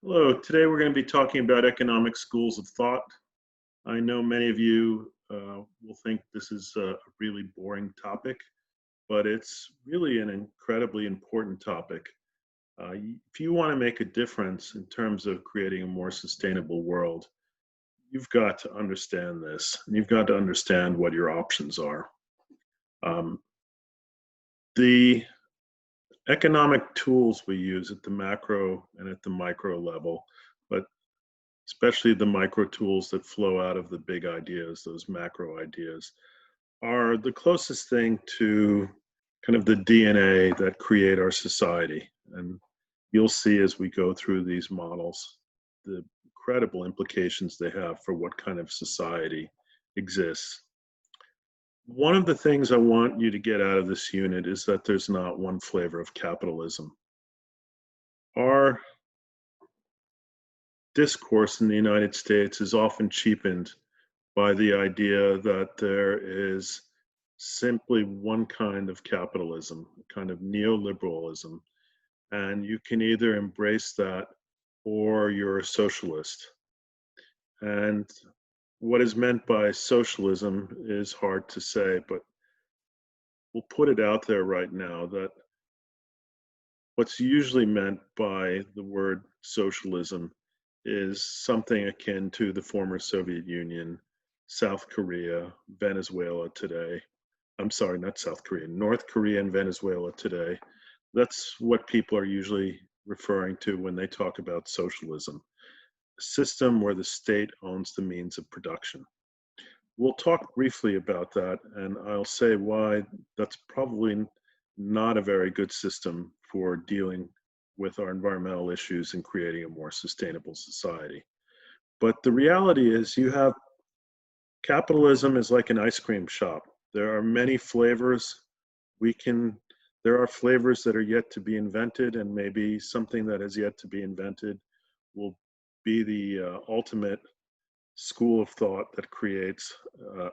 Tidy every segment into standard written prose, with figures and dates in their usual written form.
Hello, today we're going to be talking about economic schools of thought. I know many of you will think this is a really boring topic, but it's really an incredibly important topic. If you want to make a difference in terms of creating a more sustainable world, you've got to understand this, and you've got to understand what your options are. Um, the economic tools we use at the macro and at the micro level, but especially the micro tools that flow out of the big ideas, those macro ideas, are the closest thing to kind of the DNA that create our society. And you'll see as we go through these models the incredible implications they have for what kind of society exists. One of the things I want you to get out of this unit is that there's not one flavor of capitalism. Our discourse in the United States is often cheapened by the idea that there is simply one kind of capitalism, a kind of neoliberalism, and you can either embrace that or you're a socialist. And what is meant by socialism is hard to say, but we'll put it out there right now that what's usually meant by the word socialism is something akin to the former Soviet Union, South Korea, Venezuela today. I'm sorry, not South Korea, North Korea and Venezuela today. That's what people are usually referring to when they talk about socialism, a system where the state owns the means of production. We'll talk briefly about that, and I'll say why that's probably not a very good system for dealing with our environmental issues and creating a more sustainable society. But the reality is, you have capitalism is like an ice cream shop. There are many flavors. We can, there are flavors that are yet to be invented, and maybe something that has yet to be invented will be the ultimate school of thought that creates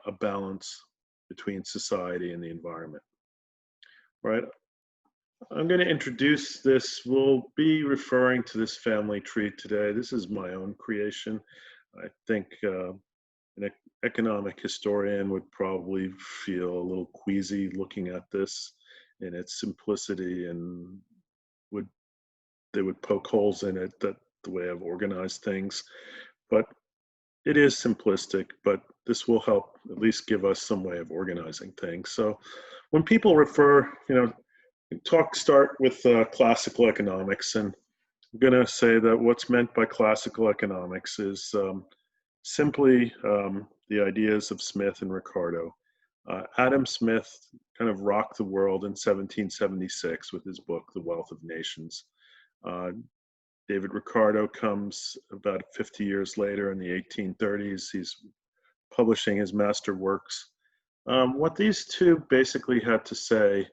a balance between society and the environment. Right? I'm going to introduce this. We'll be referring to this family tree today. This is my own creation. I think an economic historian would probably feel a little queasy looking at this in its simplicity, and would they would poke holes in it, that the way I've organized things. But it is simplistic, but this will help at least give us some way of organizing things. So when people refer, start with classical economics, and I'm going to say that what's meant by classical economics is simply the ideas of Smith and Ricardo. Adam Smith kind of rocked the world in 1776 with his book, The Wealth of Nations. Uh, David Ricardo comes about 50 years later in the 1830s. He's publishing his master works. What these two basically had to say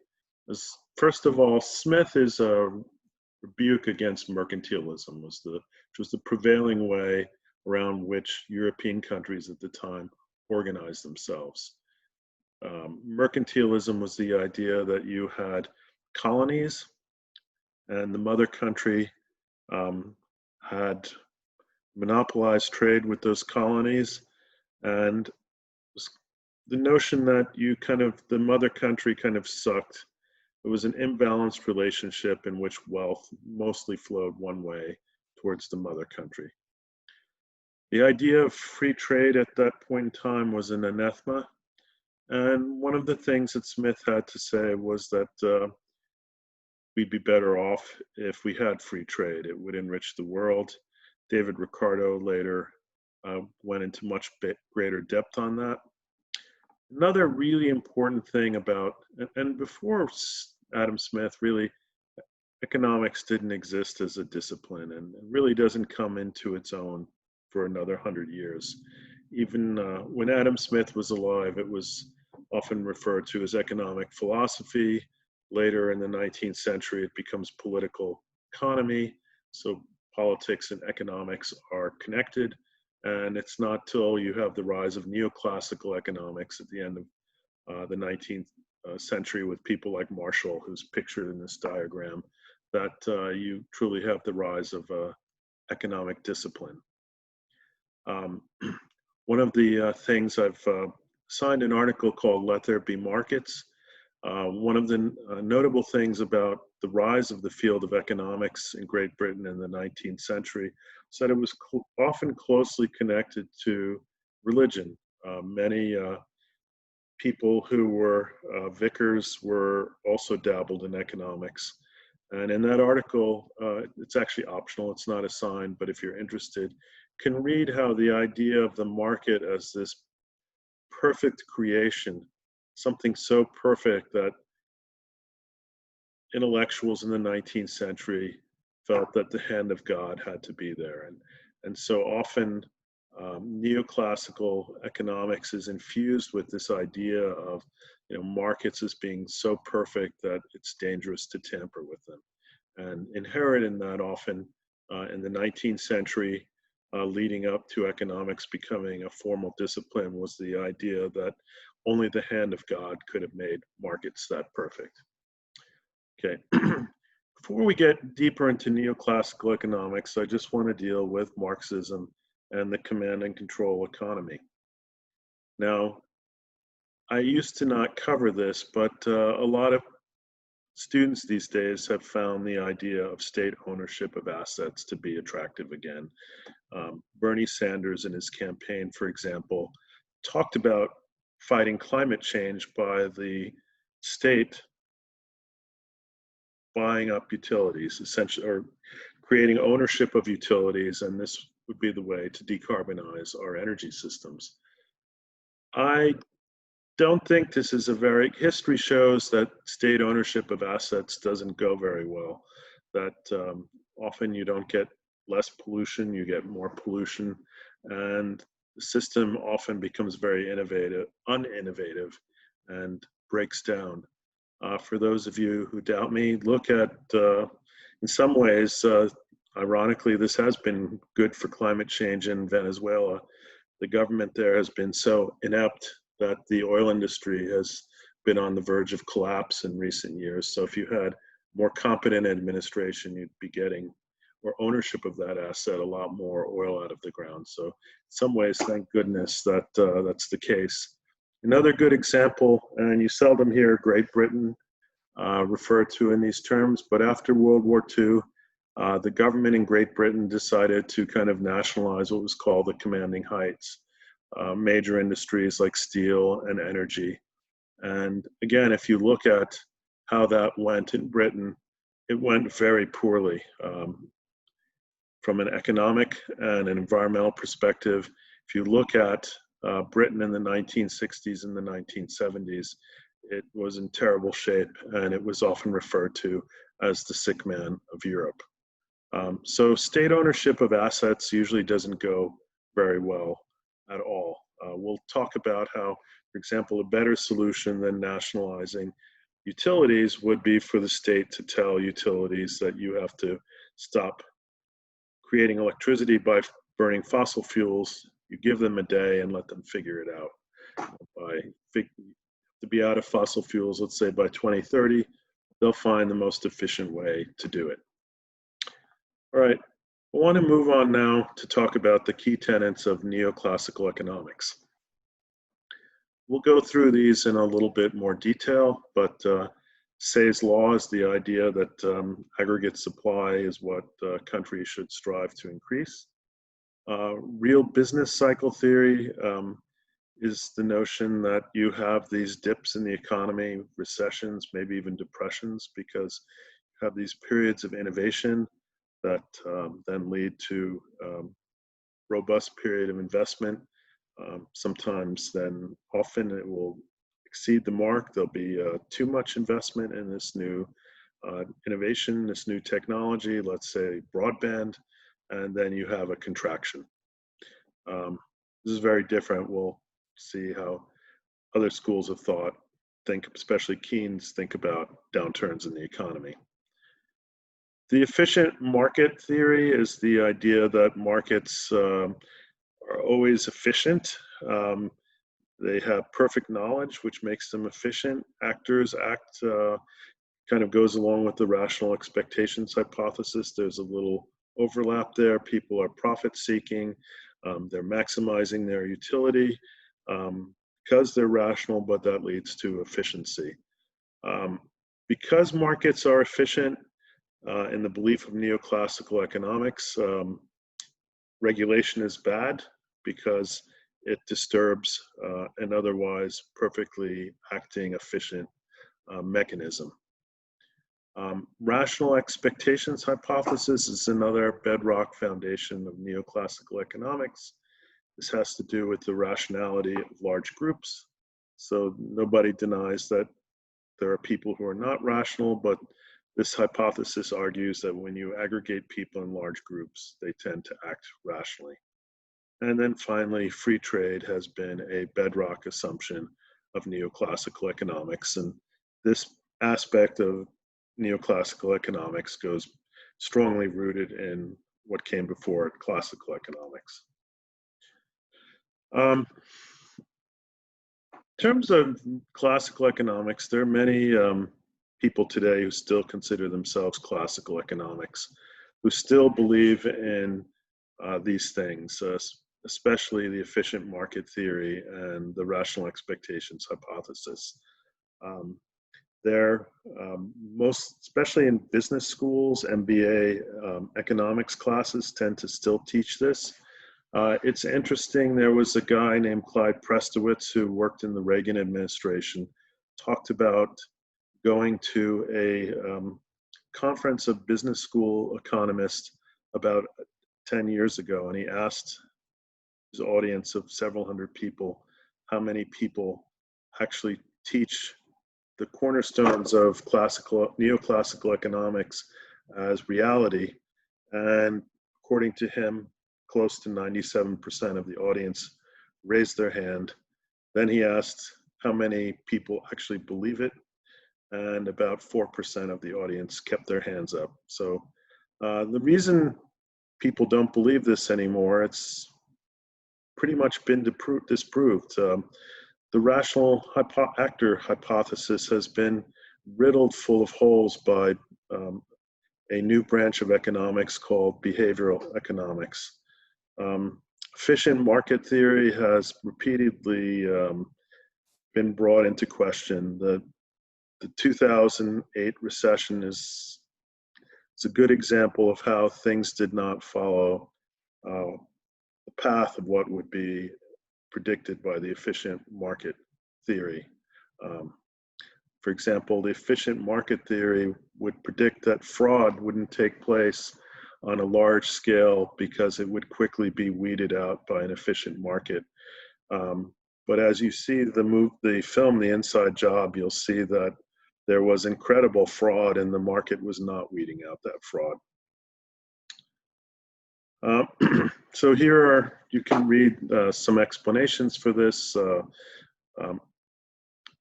is, first of all, Smith is a rebuke against mercantilism, which was the prevailing way around which European countries at the time organized themselves. Mercantilism was the idea that you had colonies, and the mother country um, had monopolized trade with those colonies, and the notion that the mother country kind of sucked. It was an imbalanced relationship in which wealth mostly flowed one way towards the mother country. The idea of free trade at that point in time was an anathema. And one of the things that Smith had to say was that we'd be better off if we had free trade. It would enrich the world. David Ricardo later went into much greater depth on that. Another really important thing about, and before Adam Smith, really, economics didn't exist as a discipline, and it really doesn't come into its own for another 100 years. Even when Adam Smith was alive, it was often referred to as economic philosophy. Later in the 19th century, it becomes political economy. So politics and economics are connected. And it's not till you have the rise of neoclassical economics at the end of the 19th century with people like Marshall, who's pictured in this diagram, that you truly have the rise of economic discipline. One of the things I've signed an article called Let There Be Markets. One of the notable things about the rise of the field of economics in Great Britain in the 19th century is that it was often closely connected to religion. Many people who were vicars were also dabbled in economics. And in that article, it's actually optional, it's not assigned, but if you're interested, can read how the idea of the market as this perfect creation, something so perfect that intellectuals in the 19th century felt that the hand of God had to be there. And so often neoclassical economics is infused with this idea of markets as being so perfect that it's dangerous to tamper with them. And inherent in that often in the 19th century, leading up to economics becoming a formal discipline, was the idea that only the hand of God could have made markets that perfect. Okay, before we get deeper into neoclassical economics, I just want to deal with Marxism and the command and control economy. Now, I used to not cover this, but a lot of students these days have found the idea of state ownership of assets to be attractive again. Bernie Sanders in his campaign, for example, talked about fighting climate change by the state buying up utilities, essentially, or creating ownership of utilities, and this would be the way to decarbonize our energy systems. I don't think this is history shows that state ownership of assets doesn't go very well, that often you don't get less pollution, you get more pollution, and the system often becomes very uninnovative, and breaks down. For those of you who doubt me, look at, in some ways, ironically, this has been good for climate change in Venezuela. The government there has been so inept that the oil industry has been on the verge of collapse in recent years. So if you had more competent administration, you'd be getting, or ownership of that asset, a lot more oil out of the ground. So in some ways, thank goodness that that's the case. Another good example, and you seldom hear Great Britain referred to in these terms, but after World War II, the government in Great Britain decided to kind of nationalize what was called the commanding heights, major industries like steel and energy. And again, if you look at how that went in Britain, it went very poorly. From an economic and an environmental perspective, if you look at Britain in the 1960s and the 1970s, it was in terrible shape, and it was often referred to as the sick man of Europe. So state ownership of assets usually doesn't go very well at all. We'll talk about how, for example, a better solution than nationalizing utilities would be for the state to tell utilities that you have to stop creating electricity by burning fossil fuels. You give them a day and let them figure it out. To be out of fossil fuels, let's say by 2030, they'll find the most efficient way to do it. All right, I want to move on now to talk about the key tenets of neoclassical economics. We'll go through these in a little bit more detail, but Say's law is the idea that aggregate supply is what countries should strive to increase. Real business cycle theory is the notion that you have these dips in the economy, recessions, maybe even depressions, because you have these periods of innovation that then lead to robust period of investment. Sometimes then often it will exceed the mark. There'll be too much investment in this new innovation, this new technology, let's say broadband, and then you have a contraction. This is very different. We'll see how other schools of thought think, especially Keynes, think about downturns in the economy. The efficient market theory is the idea that markets are always efficient. They have perfect knowledge, which makes them efficient. Actors act, kind of goes along with the rational expectations hypothesis. There's a little overlap there. People are profit seeking. They're maximizing their utility because they're rational, but that leads to efficiency. Because markets are efficient, in the belief of neoclassical economics, regulation is bad because it disturbs an otherwise perfectly acting efficient mechanism. Rational expectations hypothesis is another bedrock foundation of neoclassical economics. This has to do with the rationality of large groups. So nobody denies that there are people who are not rational, but this hypothesis argues that when you aggregate people in large groups, they tend to act rationally. And then finally, free trade has been a bedrock assumption of neoclassical economics. And this aspect of neoclassical economics goes strongly rooted in what came before it, classical economics. In terms of classical economics, there are many people today who still consider themselves classical economics, who still believe in these things, especially the efficient market theory and the rational expectations hypothesis. They're most, especially in business schools, MBA economics classes tend to still teach this. It's interesting, there was a guy named Clyde Prestowitz who worked in the Reagan administration, talked about going to a conference of business school economists about 10 years ago, and he asked his audience of several hundred people how many people actually teach the cornerstones of neoclassical economics as reality, and according to him, close to 97% of the audience raised their hand. Then he asked how many people actually believe it, and about 4% of the audience kept their hands up. So the reason people don't believe this anymore, it's pretty much been disproved. The rational actor hypothesis has been riddled full of holes by a new branch of economics called behavioral economics. Efficient market theory has repeatedly been brought into question. The 2008 recession is a good example of how things did not follow the path of what would be predicted by the efficient market theory. For example, the efficient market theory would predict that fraud wouldn't take place on a large scale because it would quickly be weeded out by an efficient market. But as you see the film, The Inside Job, you'll see that there was incredible fraud and the market was not weeding out that fraud. So here you can read some explanations for this,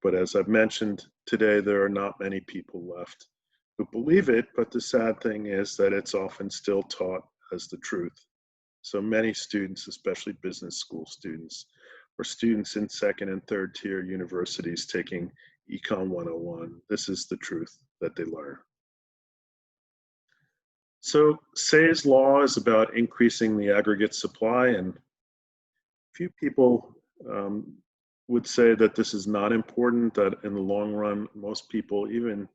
but as I've mentioned today, there are not many people left who believe it, but the sad thing is that it's often still taught as the truth. So many students, especially business school students, or students in second and third tier universities taking Econ 101, this is the truth that they learn. So Say's law is about increasing the aggregate supply, and few people would say that this is not important, that in the long run, most people, even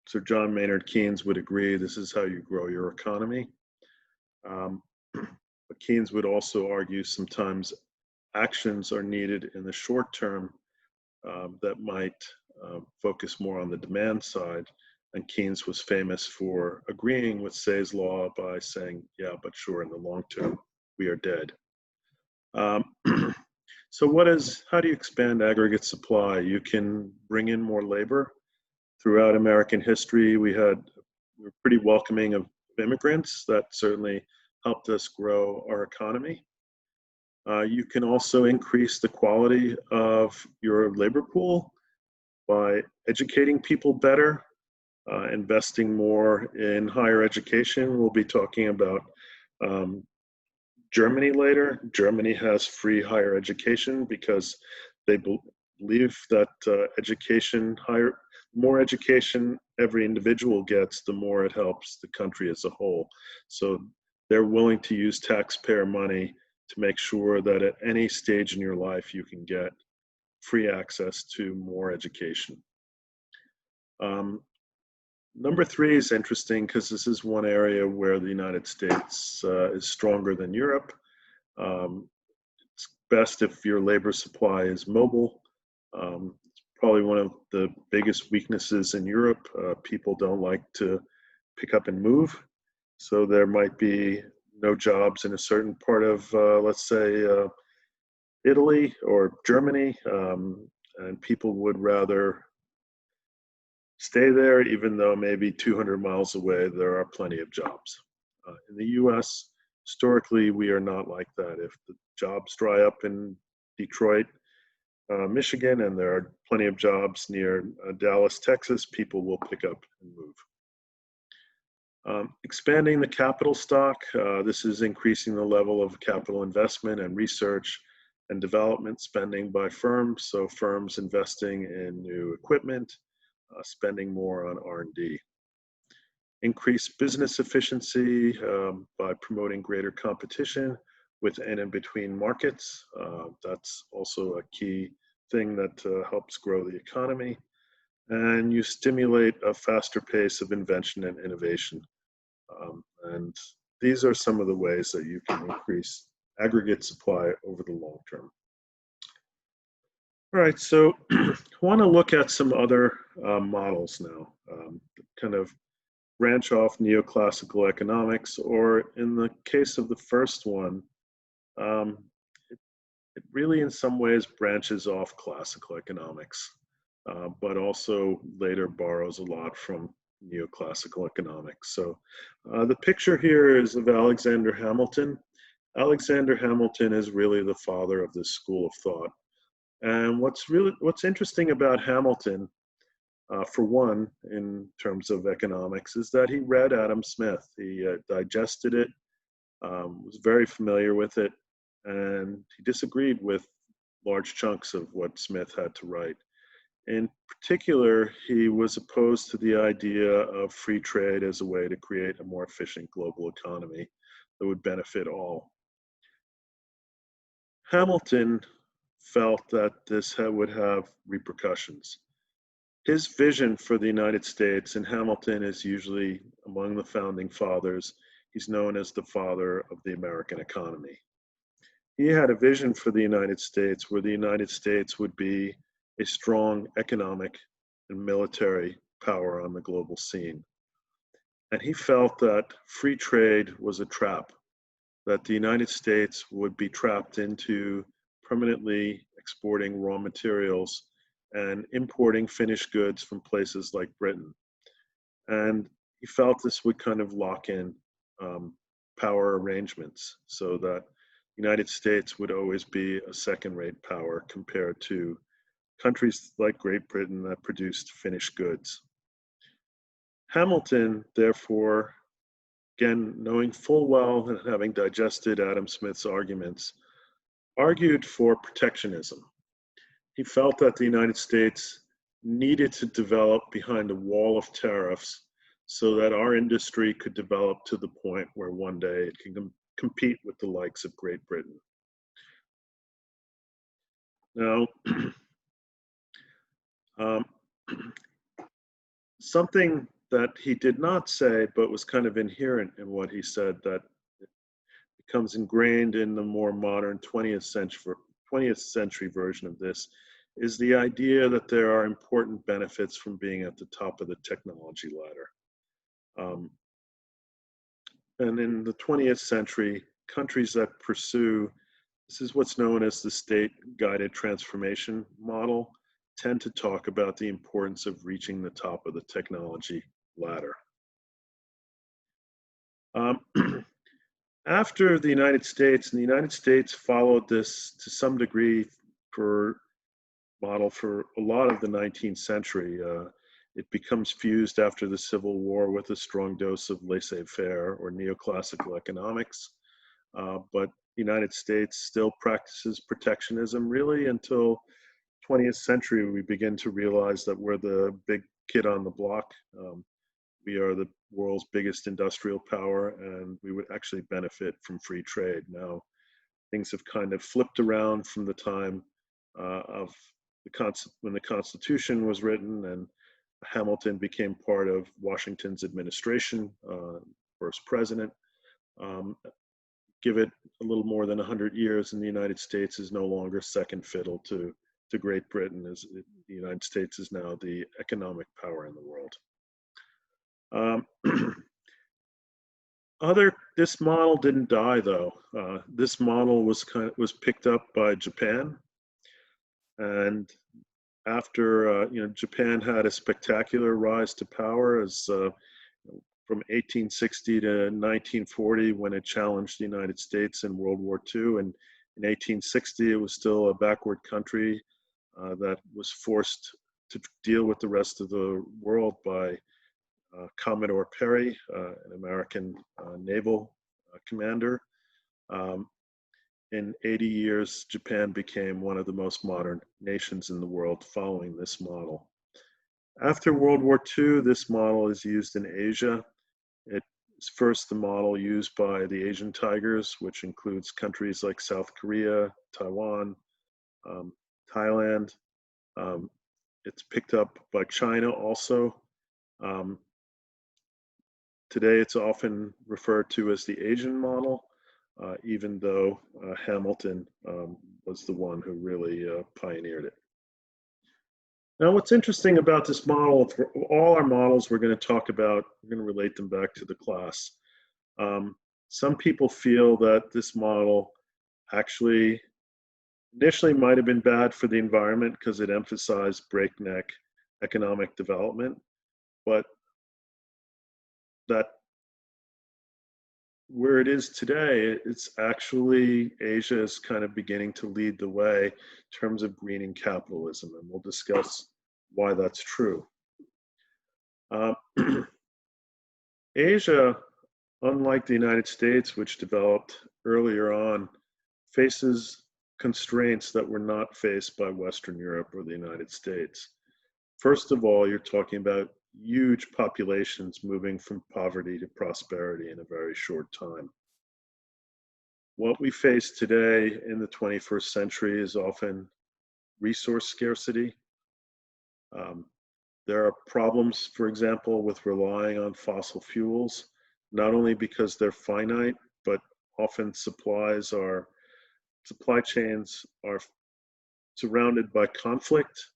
Sir John Maynard Keynes would agree this is how you grow your economy. But Keynes would also argue sometimes actions are needed in the short term that might focus more on the demand side. And Keynes was famous for agreeing with Say's law by saying, yeah, but sure, in the long term, we are dead. So how do you expand aggregate supply? You can bring in more labor. Throughout American history, we're pretty welcoming of immigrants. That certainly helped us grow our economy. You can also increase the quality of your labor pool by educating people better, investing more in higher education. We'll be talking about Germany later. Germany has free higher education because they believe that The more education every individual gets, the more it helps the country as a whole. So they're willing to use taxpayer money to make sure that at any stage in your life you can get free access to more education. Um, Number three is interesting because this is one area where the United States is stronger than Europe. Um, it's best if your labor supply is mobile. It's probably one of the biggest weaknesses in Europe. People don't like to pick up and move. So there might be no jobs in a certain part of, let's say, Italy or Germany, and people would rather stay there, even though maybe 200 miles away there are plenty of jobs. In the US, historically, we are not like that. If the jobs dry up in Detroit, Michigan, and there are plenty of jobs near Dallas, Texas, people will pick up and move. Expanding the capital stock, this is increasing the level of capital investment and research and development spending by firms. So firms investing in new equipment, spending more on R&D. Increase business efficiency by promoting greater competition within and between markets. That's also a key thing that helps grow the economy. And you stimulate a faster pace of invention and innovation. And these are some of the ways that you can increase aggregate supply over the long term. All right, so I want to look at some other models now, kind of branch off neoclassical economics, or in the case of the first one, um, it really in some ways branches off classical economics, but also later borrows a lot from neoclassical economics. So the picture here is of Alexander Hamilton. Alexander Hamilton is really the father of this school of thought. And what's interesting about Hamilton, for one, in terms of economics, is that he read Adam Smith. He digested it, was very familiar with it, and he disagreed with large chunks of what Smith had to write. In particular, he was opposed to the idea of free trade as a way to create a more efficient global economy that would benefit all. Hamilton felt that this would have repercussions. His vision for the United States, and Hamilton is usually among the founding fathers, he's known as the father of the American economy. He had a vision for the United States where the United States would be a strong economic and military power on the global scene. And he felt that free trade was a trap, that the United States would be trapped into permanently exporting raw materials and importing finished goods from places like Britain. And he felt this would kind of lock in power arrangements so that the United States would always be a second-rate power compared to countries like Great Britain that produced finished goods. Hamilton, therefore, again, knowing full well and having digested Adam Smith's arguments, argued for protectionism. He felt that the United States needed to develop behind a wall of tariffs so that our industry could develop to the point where one day it can compete with the likes of Great Britain. Now, something that he did not say, but was kind of inherent in what he said, that becomes ingrained in the more modern 20th century version of this, is the idea that there are important benefits from being at the top of the technology ladder. And in the 20th century, countries that pursue, this is what's known as the state-guided transformation model, tend to talk about the importance of reaching the top of the technology ladder. After the United States, and the United States followed this to some degree for model for a lot of the 19th century. It becomes fused after the Civil War with a strong dose of laissez-faire or neoclassical economics. But the United States still practices protectionism really until 20th century. We begin to realize that we're the big kid on the block. We are the world's biggest industrial power, and we would actually benefit from free trade. Now, things have kind of flipped around from the time of when the Constitution was written and Hamilton became part of Washington's administration, first president. Um, Give it a little more than 100 years, and the United States is no longer second fiddle to Great Britain. As the United States is now the economic power in the world. This model didn't die though. This model was picked up by Japan, and after Japan had a spectacular rise to power as from 1860 to 1940, when it challenged the United States in World War II, and in 1860 it was still a backward country that was forced to deal with the rest of the world by Commodore Perry, an American naval commander. In 80 years, Japan became one of the most modern nations in the world following this model. After World War II, this model is used in Asia. It is first the model used by the Asian Tigers, which includes countries like South Korea, Taiwan, Thailand. It's picked up by China also. Today, it's often referred to as the Asian model, even though Hamilton was the one who really pioneered it. Now, what's interesting about this model, for all our models we're going to talk about, we're going to relate them back to the class. Some people feel that this model actually initially might have been bad for the environment because it emphasized breakneck economic development, but that where it is today, it's actually Asia is kind of beginning to lead the way in terms of greening capitalism, and we'll discuss why that's true. Asia, unlike the United States, which developed earlier on, faces constraints that were not faced by Western Europe or the United States. First of all, you're talking about huge populations moving from poverty to prosperity in a very short time. What we face today in the 21st century is often resource scarcity. There are problems, for example, with relying on fossil fuels, not only because they're finite, but often supply chains are surrounded by conflict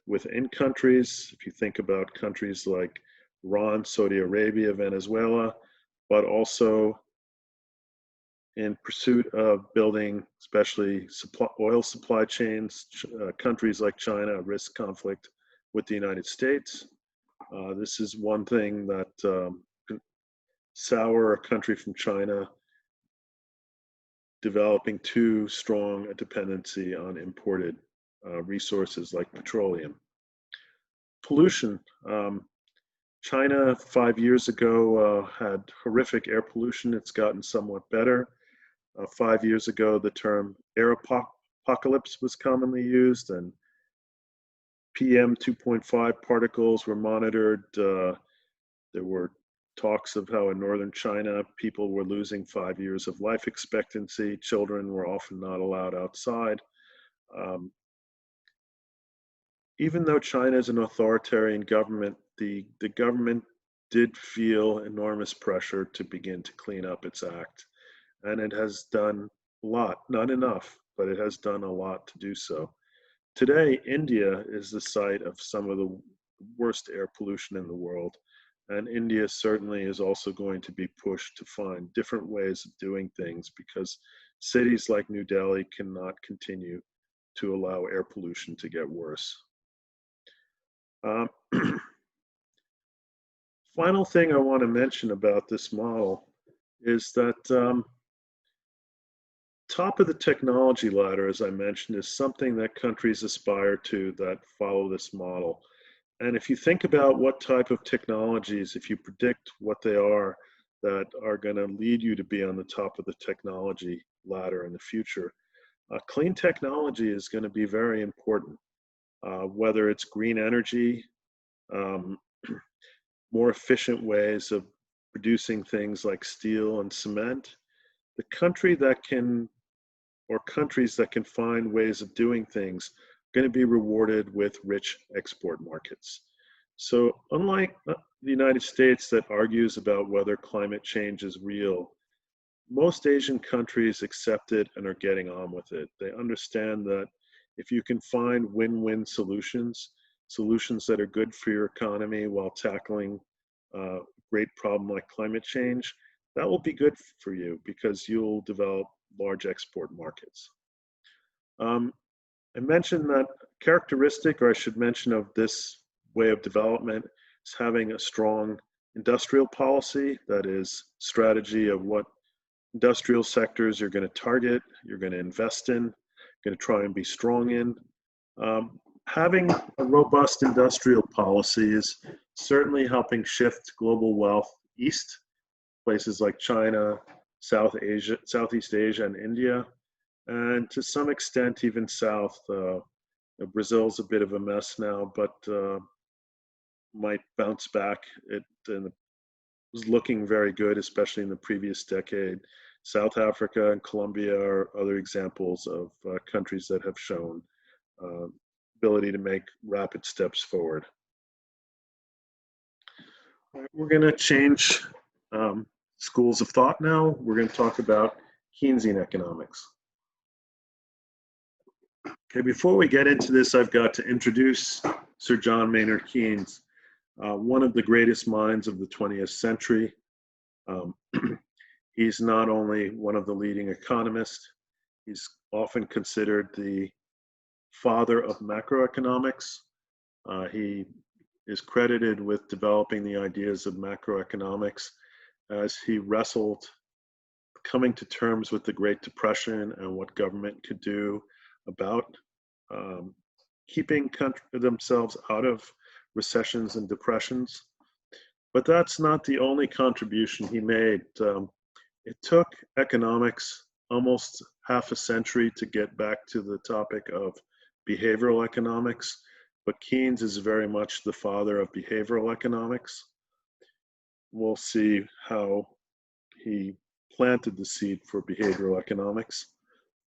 within countries. If you think about countries like Iran, Saudi Arabia, Venezuela, but also in pursuit of building, especially oil supply chains, countries like China risk conflict with the United States. This is one thing that can sour a country from China developing too strong a dependency on imported resources like petroleum. Pollution. China 5 years ago had horrific air pollution. It's gotten somewhat better. 5 years ago, the term air apocalypse was commonly used, and PM 2.5 particles were monitored. There were talks of how in northern China, people were losing 5 years of life expectancy. Children were often not allowed outside. Even though China is an authoritarian government, the government did feel enormous pressure to begin to clean up its act. And it has done a lot, not enough, but it has done a lot to do so. Today, India is the site of some of the worst air pollution in the world. And India certainly is also going to be pushed to find different ways of doing things, because cities like New Delhi cannot continue to allow air pollution to get worse. Final thing I want to mention about this model is that top of the technology ladder, as I mentioned, is something that countries aspire to that follow this model. And if you think about what type of technologies, if you predict what they are that are going to lead you to be on the top of the technology ladder in the future, clean technology is going to be very important. Whether it's green energy, um, more efficient ways of producing things like steel and cement, the country that can, or countries that can find ways of doing things, are going to be rewarded with rich export markets. So, unlike the United States that argues about whether climate change is real, most Asian countries accept it and are getting on with it. They understand that if you can find win-win solutions, solutions that are good for your economy while tackling a great problem like climate change, that will be good for you because you'll develop large export markets. Um, I mentioned that characteristic, or I should mention, of this way of development is having a strong industrial policy, that is, strategy of what industrial sectors you're going to target, you're going to invest in, going to try and be strong in. Having a robust industrial policy is certainly helping shift global wealth east, places like China, South Asia, Southeast Asia, and India, and to some extent even south. Brazil's a bit of a mess now, but might bounce back. It was looking very good, especially in the previous decade. South Africa and Colombia are other examples of countries that have shown uh, ability to make rapid steps forward. We're going to change schools of thought now. We're going to talk about Keynesian economics. Okay, before we get into this, I've got to introduce Sir John Maynard Keynes, one of the greatest minds of the 20th century. He's not only one of the leading economists, he's often considered the father of macroeconomics. He is credited with developing the ideas of macroeconomics as he wrestled coming to terms with the Great Depression and what government could do about keeping themselves out of recessions and depressions. But that's not the only contribution he made. It took economics almost half a century to get back to the topic of behavioral economics, but Keynes is very much the father of behavioral economics. We'll see how he planted the seed for behavioral economics.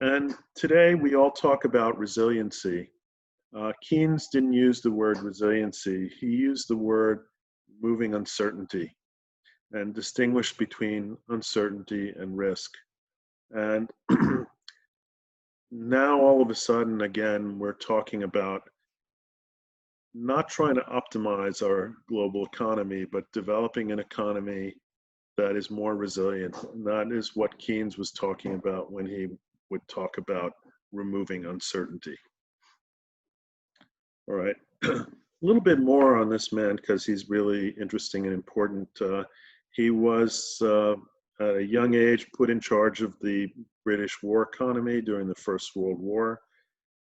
And today we all talk about resiliency. Keynes didn't use the word resiliency, he used the word removing uncertainty and distinguished between uncertainty and risk. And now all of a sudden, again, we're talking about not trying to optimize our global economy, but developing an economy that is more resilient. And that is what Keynes was talking about when he would talk about removing uncertainty. All right, a little bit more on this man because he's really interesting and important. He was at a young age put in charge of the British war economy during the First World War.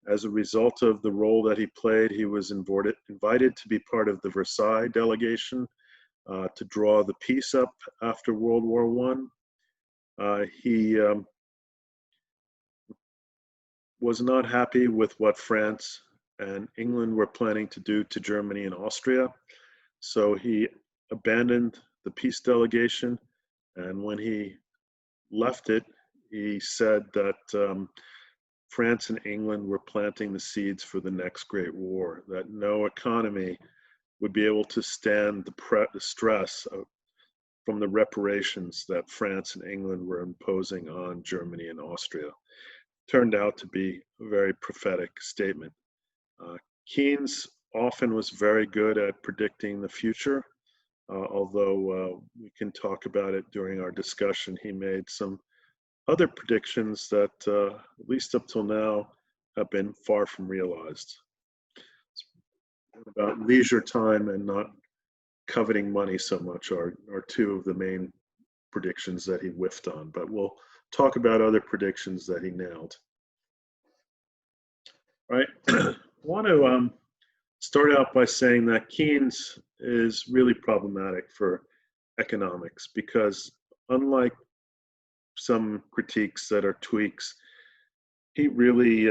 As a result of the role that he played, he was invited to be part of the Versailles delegation to draw the peace up after World War I. He was not happy with what France and England were planning to do to Germany and Austria. So he abandoned the peace delegation. And when he left it, he said that France and England were planting the seeds for the next Great War, that no economy would be able to stand the stress from the reparations that France and England were imposing on Germany and Austria. Turned out to be a very prophetic statement. Keynes often was very good at predicting the future, although we can talk about it during our discussion. He made some other predictions that, at least up till now, have been far from realized. It's about leisure time and not coveting money so much are two of the main predictions that he whiffed on, but we'll talk about other predictions that he nailed. All right, I want to start out by saying that Keynes is really problematic for economics because unlike some critiques that are tweaks, he really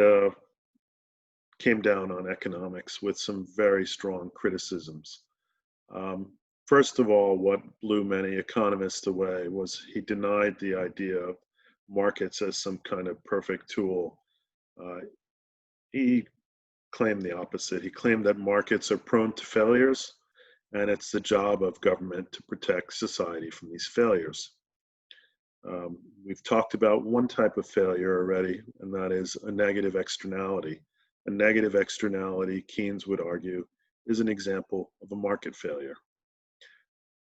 came down on economics with some very strong criticisms. First of all, what blew many economists away was he denied the idea of markets as some kind of perfect tool. Uh, he claimed the opposite. He claimed that markets are prone to failures, and it's the job of government to protect society from these failures. We've talked about one type of failure already, and that is a negative externality. A negative externality, Keynes would argue, is an example of a market failure.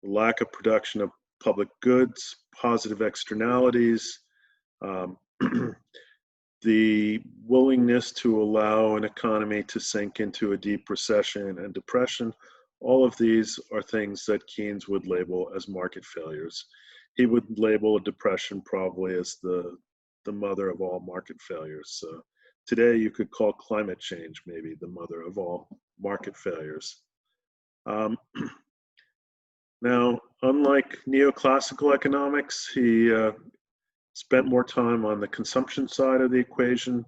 The lack of production of public goods, positive externalities, um, the willingness to allow an economy to sink into a deep recession and depression, all of these are things that Keynes would label as market failures. He would label a depression probably as the mother of all market failures. Today, you could call climate change maybe the mother of all market failures. Um, Now, unlike neoclassical economics, he spent more time on the consumption side of the equation.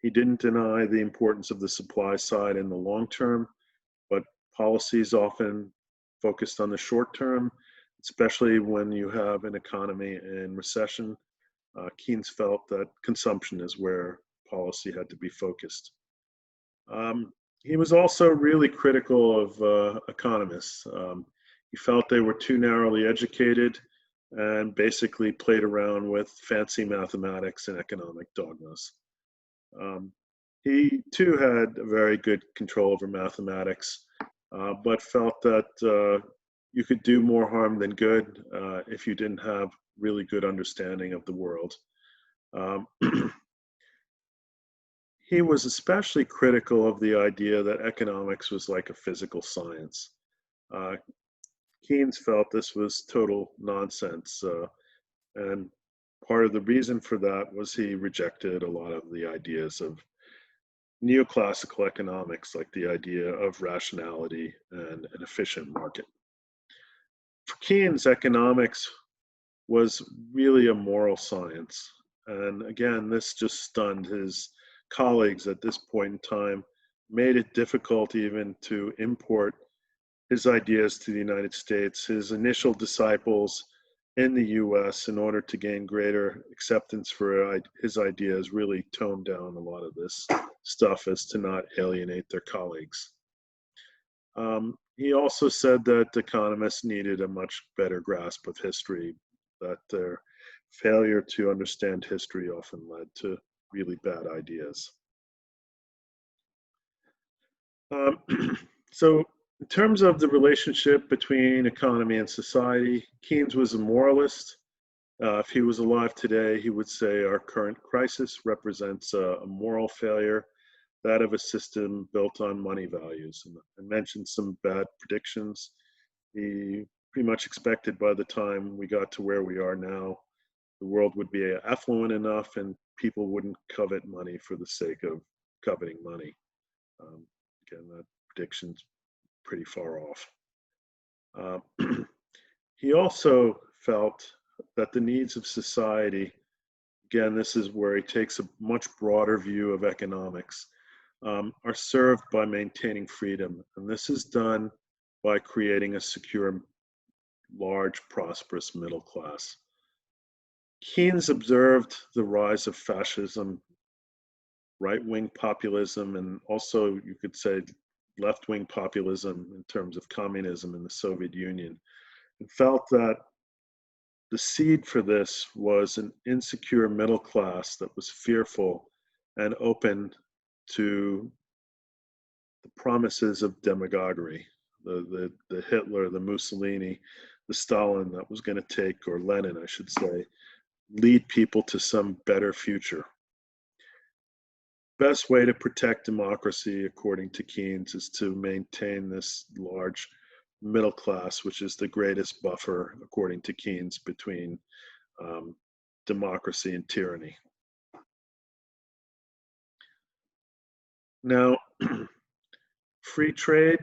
He didn't deny the importance of the supply side in the long term, but policies often focused on the short term, especially when you have an economy in recession. Keynes felt that consumption is where policy had to be focused. He was also really critical of economists. He felt they were too narrowly educated and basically played around with fancy mathematics and economic dogmas. Um, he too had a very good control over mathematics, but felt that you could do more harm than good if you didn't have really good understanding of the world. Um, he was especially critical of the idea that economics was like a physical science. Uh, Keynes felt this was total nonsense, and part of the reason for that was he rejected a lot of the ideas of neoclassical economics, like the idea of rationality and an efficient market. For Keynes, economics was really a moral science. And again, this just stunned his colleagues at this point in time, made it difficult even to import his ideas to the United States. His initial disciples in the US, in order to gain greater acceptance for his ideas, really toned down a lot of this stuff as to not alienate their colleagues. He also said that economists needed a much better grasp of history, that their failure to understand history often led to really bad ideas. So in terms of the relationship between economy and society, Keynes was a moralist. If he was alive today, he would say our current crisis represents a moral failure, that of a system built on money values. And I mentioned some bad predictions. He pretty much expected by the time we got to where we are now, the world would be affluent enough and people wouldn't covet money for the sake of coveting money. Again, that prediction's pretty far off. He also felt that the needs of society, again, this is where he takes a much broader view of economics, are served by maintaining freedom. And this is done by creating a secure, large, prosperous middle class. Keynes observed the rise of fascism, right-wing populism, and also you could say left-wing populism in terms of communism in the Soviet Union, and felt that the seed for this was an insecure middle class that was fearful and open to the promises of demagoguery, the Hitler, the Mussolini, the Stalin that was going to take, or Lenin, I should say, lead people to some better future. Best way to protect democracy, according to Keynes, is to maintain this large middle class, which is the greatest buffer, according to Keynes, between democracy and tyranny. Now, free trade,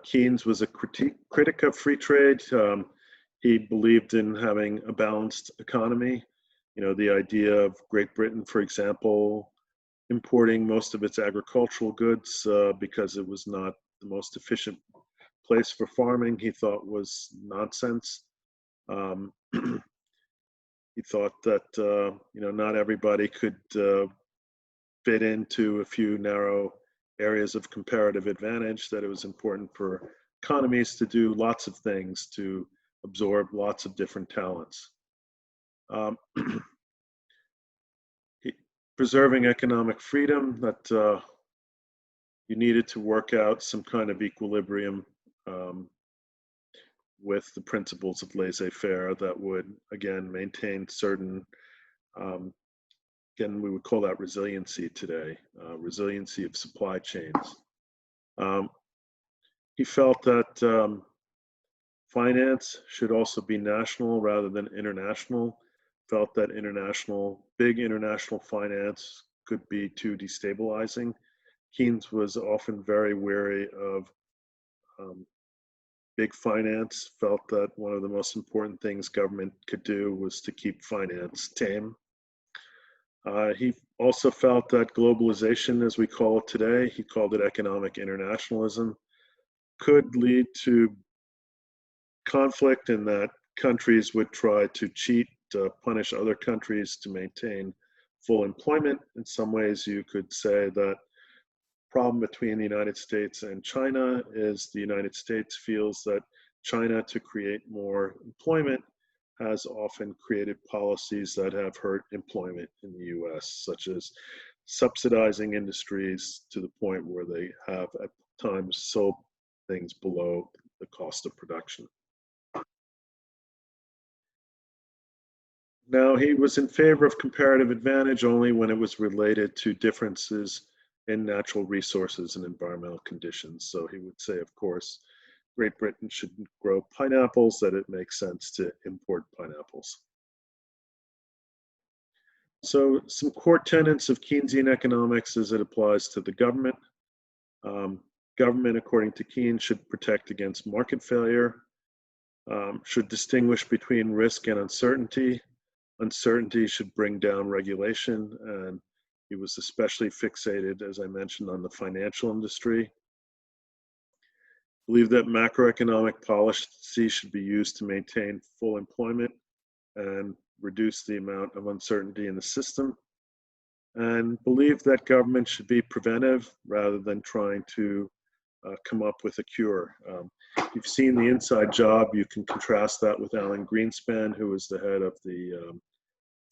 Keynes was a critic of free trade. He believed in having a balanced economy. You know, the idea of Great Britain, for example, importing most of its agricultural goods because it was not the most efficient place for farming, he thought was nonsense. Um, he thought that not everybody could fit into a few narrow areas of comparative advantage, that it was important for economies to do lots of things to absorb lots of different talents. Um, Preserving economic freedom, that you needed to work out some kind of equilibrium with the principles of laissez-faire that would, again, maintain certain, again, we would call that resiliency today, resiliency of supply chains. He felt that finance should also be national rather than international, felt that big international finance could be too destabilizing. Keynes was often very wary of big finance, felt that one of the most important things government could do was to keep finance tame. He also felt that globalization, as we call it today, he called it economic internationalism, could lead to conflict in that countries would try to cheat, punish other countries to maintain full employment. In some ways, you could say that problem between the United States and China is the United States feels that China, to create more employment, has often created policies that have hurt employment in the US, such as subsidizing industries to the point where they have at times sold things below the cost of production. Now, he was in favor of comparative advantage only when it was related to differences in natural resources and environmental conditions. So he would say, of course, Great Britain shouldn't grow pineapples, that it makes sense to import pineapples. So some core tenets of Keynesian economics as it applies to the government. Government, according to Keynes, should protect against market failure, should distinguish between risk and uncertainty. Uncertainty should bring down regulation, and he was especially fixated, as I mentioned, on the financial industry. Believe that macroeconomic policy should be used to maintain full employment and reduce the amount of uncertainty in the system, and believe that government should be preventive rather than trying to come up with a cure. You've seen The Inside Job. You can contrast that with Alan Greenspan, who was the head of the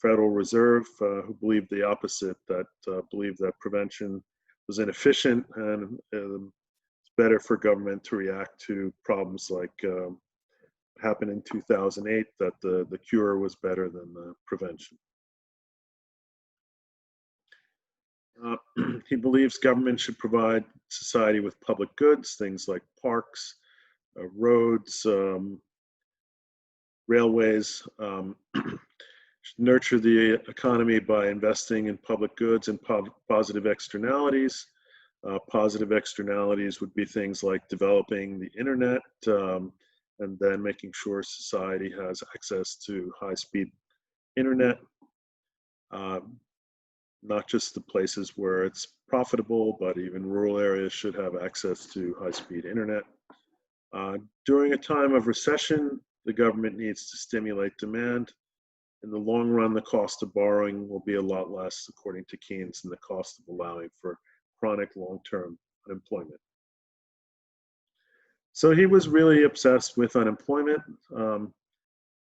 Federal Reserve, who believed the opposite, that believed that prevention was inefficient and it's better for government to react to problems like happened in 2008, that the cure was better than the prevention. He believes government should provide society with public goods, things like parks, roads, railways, should nurture the economy by investing in public goods and positive externalities. Positive externalities would be things like developing the internet and then making sure society has access to high-speed internet, not just the places where it's profitable, but even rural areas should have access to high-speed internet. During a time of recession, the government needs to stimulate demand. In the long run, the cost of borrowing will be a lot less, according to Keynes, than the cost of allowing for chronic long-term unemployment. So he was really obsessed with unemployment.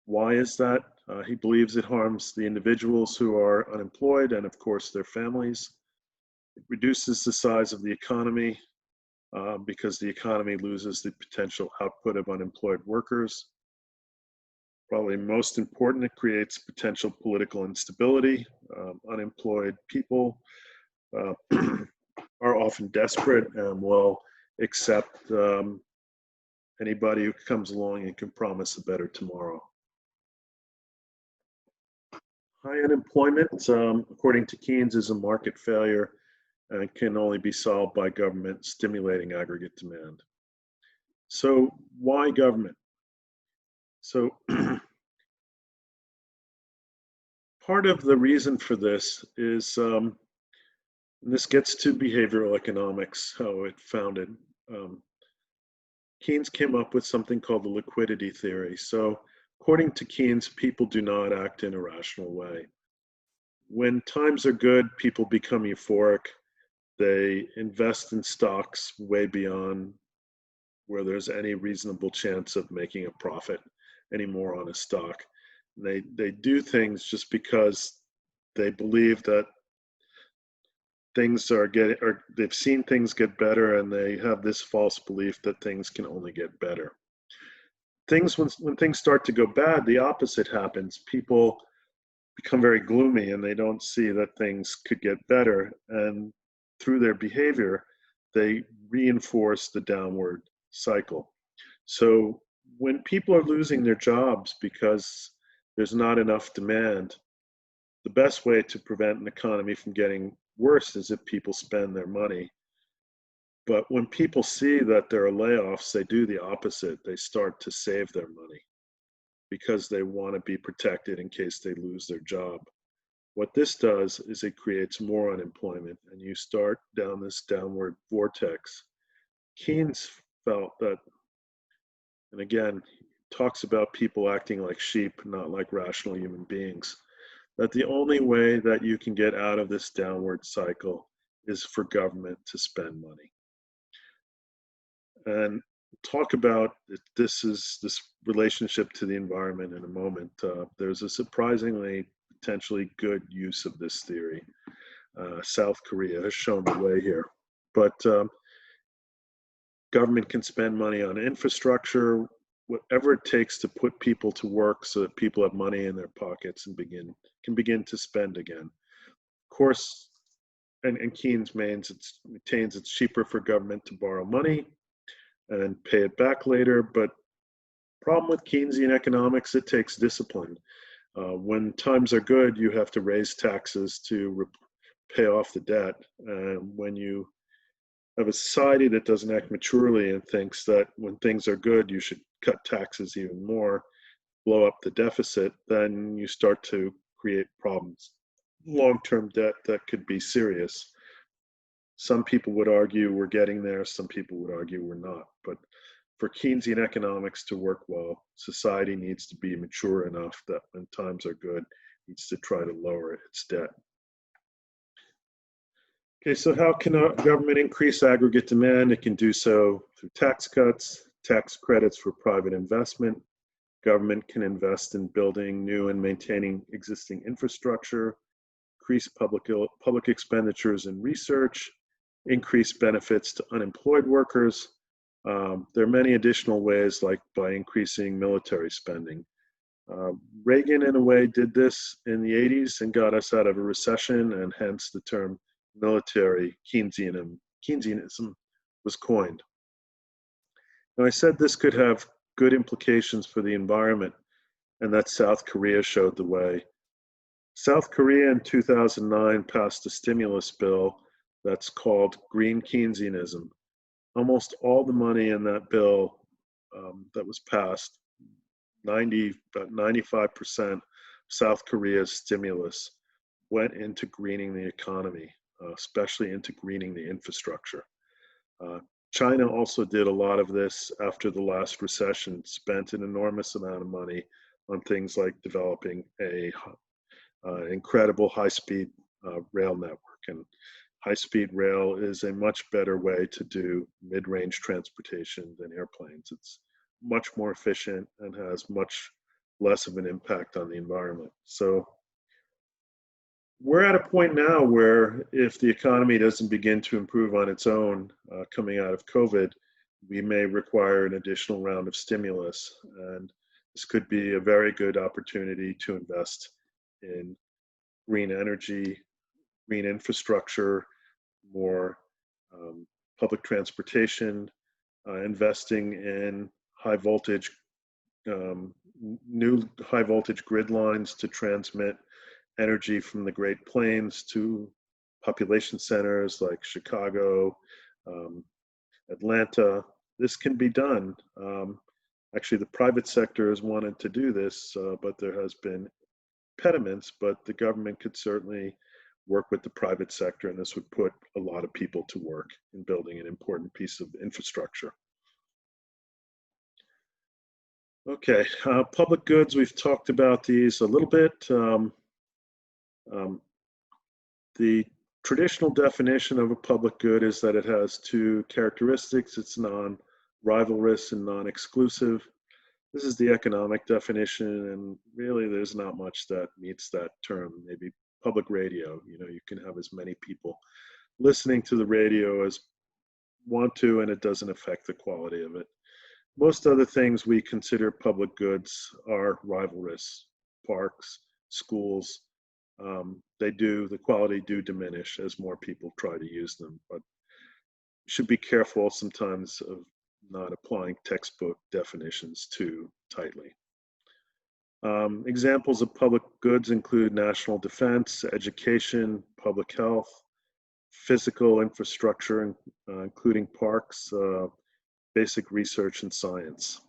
Why is that? He believes it harms the individuals who are unemployed and, of course, their families. It reduces the size of the economy because the economy loses the potential output of unemployed workers. Probably most important, it creates potential political instability. Unemployed people are often desperate and will accept anybody who comes along and can promise a better tomorrow. High unemployment, according to Keynes, is a market failure and can only be solved by government stimulating aggregate demand. So why government? So part of the reason for this is And this gets to behavioral economics, how it founded. Um, Keynes came up with something called the liquidity theory. So, according to Keynes, people do not act in a rational way. When times are good, people become euphoric. They invest in stocks way beyond where there's any reasonable chance of making a profit anymore on a stock. They do things just because they believe that things are getting, or they've seen things get better, and they have this false belief that things can only get better. Things when things start to go bad, the opposite happens. People become very gloomy and they don't see that things could get better, and through their behavior they reinforce the downward cycle. So when people are losing their jobs because there's not enough demand, the best way to prevent an economy from getting worse is if people spend their money. But when people see that there are layoffs, they do the opposite. They start to save their money because they want to be protected in case they lose their job. What this does is it creates more unemployment, and you start down this downward vortex. Keynes felt that, and again, talks about people acting like sheep, not like rational human beings, that the only way that you can get out of this downward cycle is for government to spend money. And talk about this relationship to the environment in a moment. There's a surprisingly potentially good use of this theory. South Korea has shown the way here, but government can spend money on infrastructure, whatever it takes to put people to work so that people have money in their pockets and can begin to spend again. Of course, and Keynes maintains it's cheaper for government to borrow money and pay it back later. But problem with Keynesian economics, it takes discipline. When times are good, you have to raise taxes to pay off the debt. When you have a society that doesn't act maturely and thinks that when things are good, you should cut taxes even more, blow up the deficit, then you start to create problems. Long-term debt that could be serious. Some people would argue we're getting there, some people would argue we're not. But for Keynesian economics to work well, society needs to be mature enough that when times are good, it needs to try to lower its debt. Okay, so how can a government increase aggregate demand? It can do so through tax cuts, tax credits for private investment. Government can invest in building new and maintaining existing infrastructure, increase public expenditures in research, increase benefits to unemployed workers. There are many additional ways, like by increasing military spending. Reagan, in a way, did this in the 80s and got us out of a recession, and hence the term military Keynesianism was coined. Now, I said this could have good implications for the environment, and that South Korea showed the way. South Korea in 2009 passed a stimulus bill that's called Green Keynesianism. Almost all the money in that bill that was passed, about 95% South Korea's stimulus went into greening the economy, especially into greening the infrastructure. China also did a lot of this after the last recession, spent an enormous amount of money on things like developing a incredible high-speed rail network. And high-speed rail is a much better way to do mid-range transportation than airplanes. It's much more efficient and has much less of an impact on the environment. So we're at a point now where if the economy doesn't begin to improve on its own coming out of COVID, we may require an additional round of stimulus. And this could be a very good opportunity to invest in green energy, green infrastructure, more public transportation, investing in high voltage, new high voltage grid lines to transmit energy from the Great Plains to population centers like Chicago, Atlanta. This can be done. Actually, the private sector has wanted to do this, but there has been impediments, but the government could certainly work with the private sector, and this would put a lot of people to work in building an important piece of infrastructure. Okay, public goods, we've talked about these a little bit. Um, the traditional definition of a public good is that it has two characteristics. It's non-rivalrous and non-exclusive. This is the economic definition, and really there's not much that meets that term. Maybe public radio, you can have as many people listening to the radio as want to, and it doesn't affect the quality of it. Most other things we consider public goods are rivalrous. Parks, schools, the quality do diminish as more people try to use them, but you should be careful sometimes of not applying textbook definitions too tightly. Examples of public goods include national defense, education, public health, physical infrastructure, including parks, basic research and science.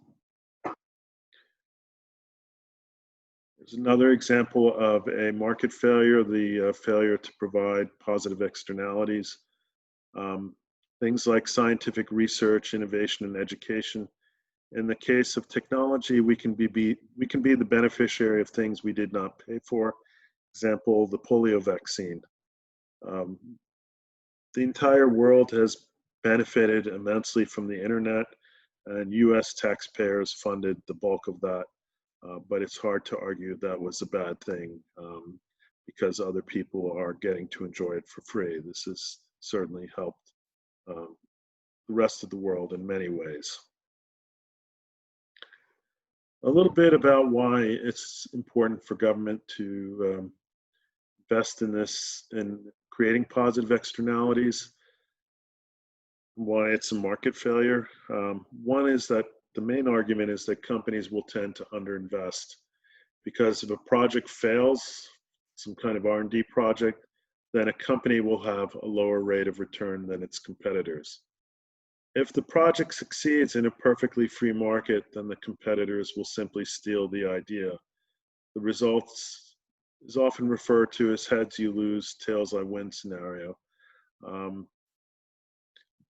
There's another example of a market failure, the failure to provide positive externalities. Things like scientific research, innovation, and education. In the case of technology, we can be the beneficiary of things we did not pay for. Example, the polio vaccine. The entire world has benefited immensely from the internet, and US taxpayers funded the bulk of that. But it's hard to argue that was a bad thing because other people are getting to enjoy it for free. This has certainly helped the rest of the world in many ways. A little bit about why it's important for government to invest in this and creating positive externalities, why it's a market failure. One is that the main argument is that companies will tend to underinvest because if a project fails, some kind of R&D project, then a company will have a lower rate of return than its competitors. If the project succeeds in a perfectly free market, then the competitors will simply steal the idea. The results is often referred to as heads you lose, tails I win scenario.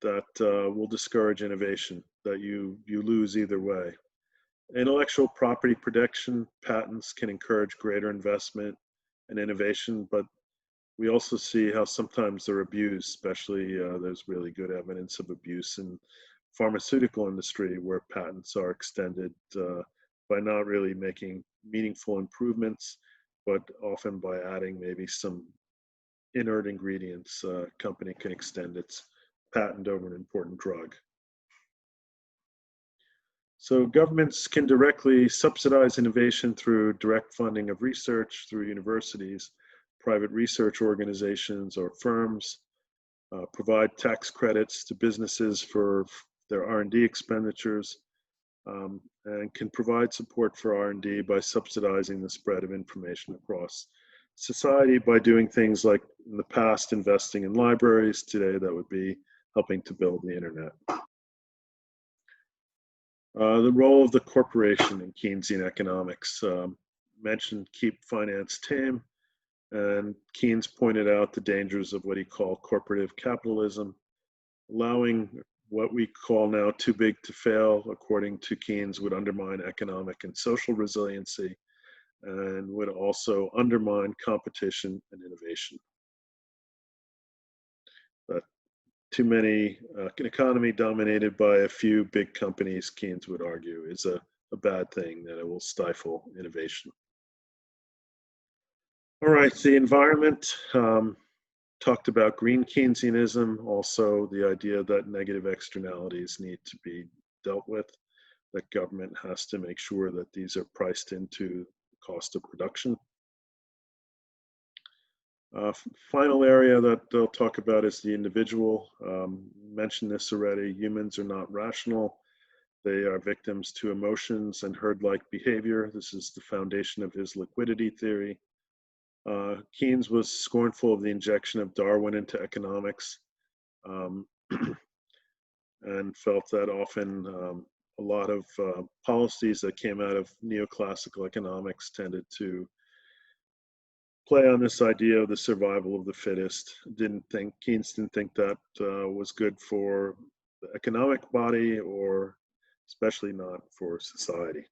That will discourage innovation, that you lose either way. Intellectual property protection, patents can encourage greater investment and innovation, but we also see how sometimes they're abused, especially there's really good evidence of abuse in pharmaceutical industry where patents are extended by not really making meaningful improvements, but often by adding maybe some inert ingredients. A company can extend its patent over an important drug. So governments can directly subsidize innovation through direct funding of research through universities, private research organizations or firms, provide tax credits to businesses for their R&D expenditures, and can provide support for R&D by subsidizing the spread of information across society by doing things like in the past investing in libraries. Today that would be helping to build the internet. The role of the corporation in Keynesian economics. Mentioned keep finance tame, and Keynes pointed out the dangers of what he called corporative capitalism, allowing what we call now too big to fail, according to Keynes, would undermine economic and social resiliency and would also undermine competition and innovation. But too many, an economy dominated by a few big companies, Keynes would argue, is a bad thing, that it will stifle innovation. All right, the environment, talked about green Keynesianism, also the idea that negative externalities need to be dealt with, that government has to make sure that these are priced into the cost of production. Final area that I'll talk about is the individual. Mentioned this already, humans are not rational. They are victims to emotions and herd-like behavior. This is the foundation of his liquidity theory. Keynes was scornful of the injection of Darwin into economics and felt that often a lot of policies that came out of neoclassical economics tended to play on this idea of the survival of the fittest. Keynes didn't think that was good for the economic body, or especially not for society.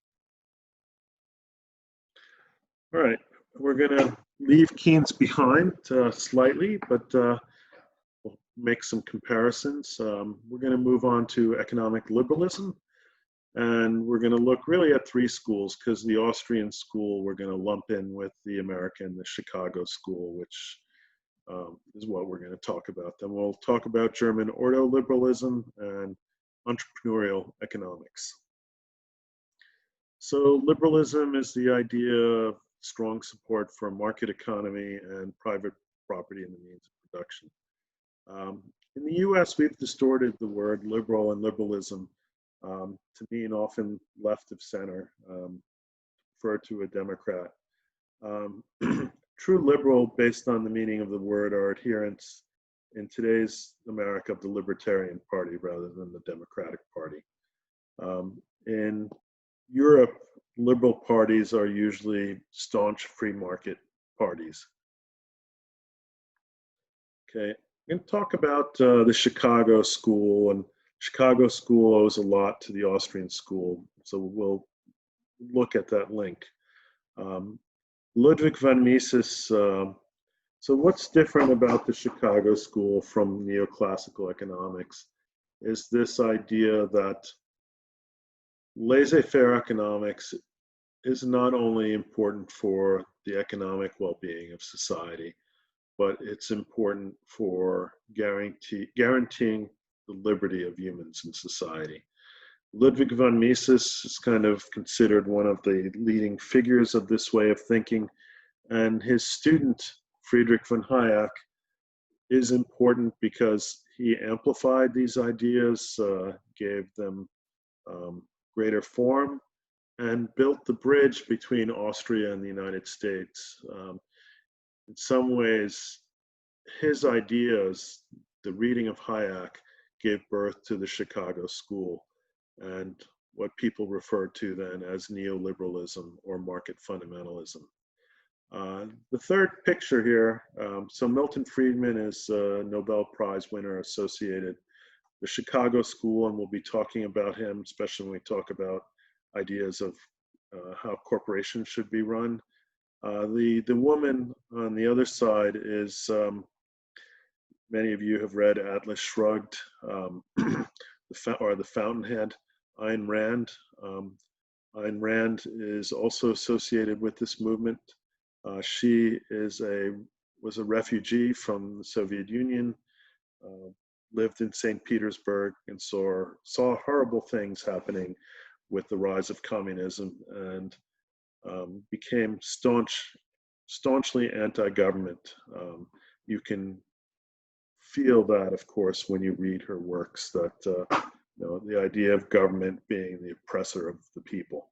All right, we're going to leave Keynes behind slightly, but we'll make some comparisons. We're going to move on to economic liberalism, and we're going to look really at three schools, because the Austrian school we're going to lump in with the American, the Chicago school, which is what we're going to talk about. Then we'll talk about German ordoliberalism and entrepreneurial economics. So liberalism is the idea of strong support for market economy and private property in the means of production. In the US, we've distorted the word liberal and liberalism to mean often left of center, refer to a Democrat. True liberal, based on the meaning of the word, are adherents in today's America of the Libertarian Party rather than the Democratic Party. In Europe, liberal parties are usually staunch free market parties. Okay, I'm going to talk about the Chicago school, and Chicago school owes a lot to the Austrian school, so we'll look at that link. Ludwig von Mises. So what's different about the Chicago school from neoclassical economics is this idea that laissez-faire economics is not only important for the economic well-being of society, but it's important for guaranteeing the liberty of humans in society. Ludwig von Mises is kind of considered one of the leading figures of this way of thinking, and his student, Friedrich von Hayek, is important because he amplified these ideas, gave them greater form, and built the bridge between Austria and the United States. In some ways, his ideas, the reading of Hayek, gave birth to the Chicago school and what people referred to then as neoliberalism or market fundamentalism. The third picture here, so Milton Friedman is a Nobel Prize winner associated the Chicago school, and we'll be talking about him, especially when we talk about ideas of how corporations should be run. The woman on the other side is, many of you have read Atlas Shrugged, or The Fountainhead, Ayn Rand. Ayn Rand is also associated with this movement. She was a refugee from the Soviet Union, lived in St. Petersburg, and saw horrible things happening with the rise of communism, and became staunchly anti-government. You can feel that, of course, when you read her works, that the idea of government being the oppressor of the people.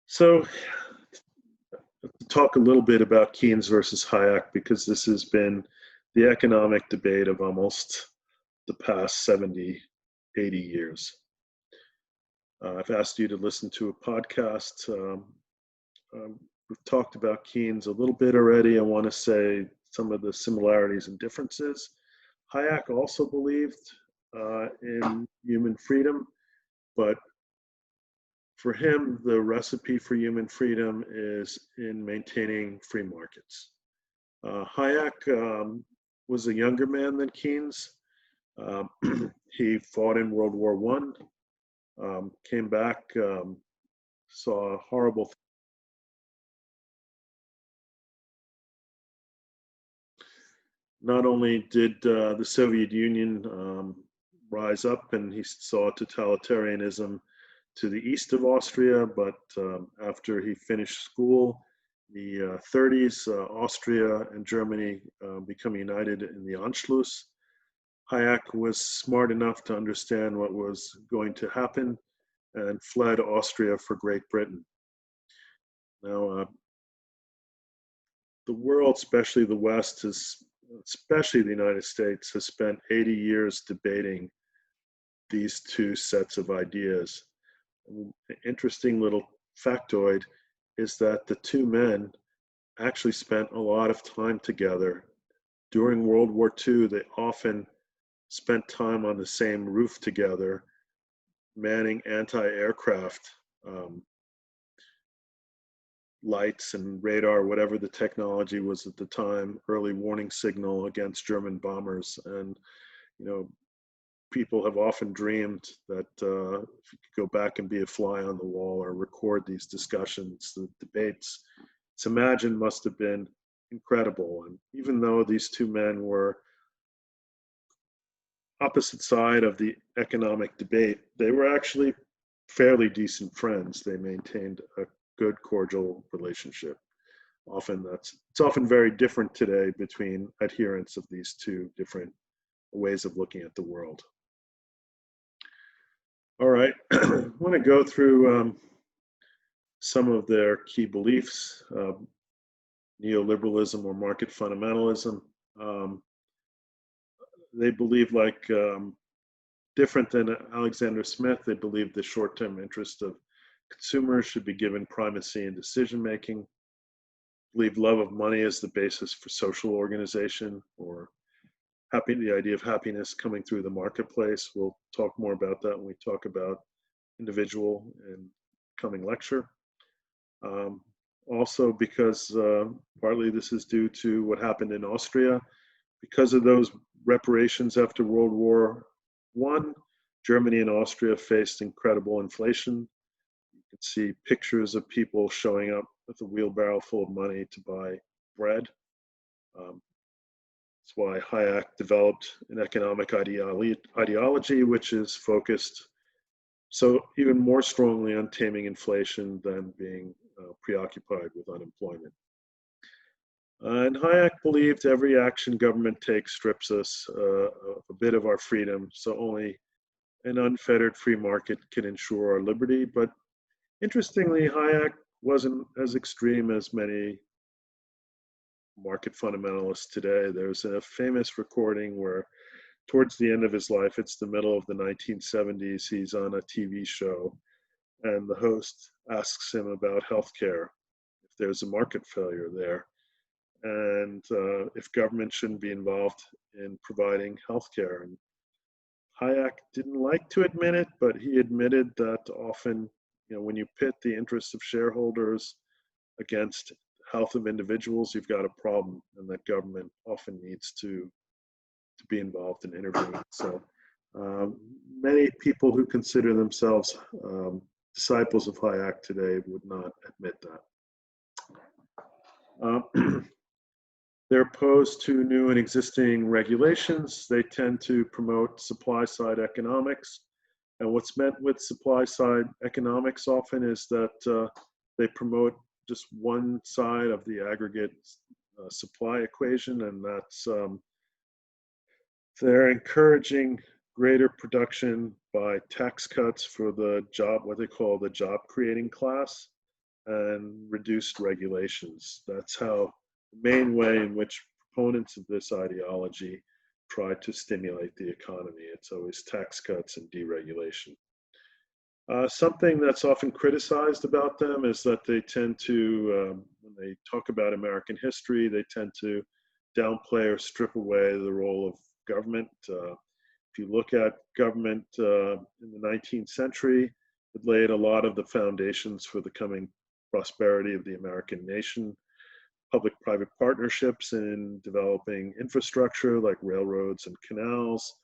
So, to talk a little bit about Keynes versus Hayek, because this has been the economic debate of almost the past 70, 80 years. I've asked you to listen to a podcast. We've talked about Keynes a little bit already. I want to say some of the similarities and differences. Hayek also believed in human freedom, but for him, the recipe for human freedom is in maintaining free markets. Hayek was a younger man than Keynes. He fought in World War I, came back, saw horrible things. Not only did the Soviet Union rise up and he saw totalitarianism to the east of Austria, but after he finished school, the 30s, Austria and Germany become united in the Anschluss. Hayek was smart enough to understand what was going to happen and fled Austria for Great Britain. Now, the world, especially the West, especially the United States, has spent 80 years debating these two sets of ideas. An interesting little factoid, is that the two men actually spent a lot of time together. During World War II, they often spent time on the same roof together, manning anti-aircraft um, lights and radar, whatever the technology was at the time, early warning signal against German bombers. And, you know, people have often dreamed that if you could go back and be a fly on the wall or record these discussions, the debates, it's imagined must have been incredible. And even though these two men were opposite side of the economic debate, they were actually fairly decent friends. They maintained a good, cordial relationship. It's often very different today between adherents of these two different ways of looking at the world. All right, I want to go through some of their key beliefs, neoliberalism or market fundamentalism. Um, they believe, like different than Alexander Smith, they believe the short-term interest of consumers should be given primacy in decision making. Believe love of money is the basis for social organization, or the idea of happiness coming through the marketplace. We'll talk more about that when we talk about individual in coming lecture. Also, because partly this is due to what happened in Austria, because of those reparations after World War I, Germany and Austria faced incredible inflation. You can see pictures of people showing up with a wheelbarrow full of money to buy bread. That's why Hayek developed an economic ideology which is focused so even more strongly on taming inflation than being preoccupied with unemployment. And Hayek believed every action government takes strips us of a bit of our freedom, so only an unfettered free market can ensure our liberty. But interestingly, Hayek wasn't as extreme as many market fundamentalists today. There's a famous recording where towards the end of his life, it's the middle of the 1970s, he's on a TV show and the host asks him about healthcare, if there's a market failure there, and if government shouldn't be involved in providing healthcare. And Hayek didn't like to admit it, but he admitted that often, when you pit the interests of shareholders against health of individuals, you've got a problem, and that government often needs to be involved in intervening. So many people who consider themselves disciples of Hayek today would not admit that. They're opposed to new and existing regulations. They tend to promote supply side economics. And what's meant with supply side economics often is that they promote just one side of the aggregate supply equation, and that's they're encouraging greater production by tax cuts for the job, what they call the job creating class, and reduced regulations. That's how the main way in which proponents of this ideology try to stimulate the economy. It's always tax cuts and deregulation. Something that's often criticized about them is that they tend to, when they talk about American history, they tend to downplay or strip away the role of government. If you look at government in the 19th century, it laid a lot of the foundations for the coming prosperity of the American nation. Public-private partnerships in developing infrastructure like railroads and canals,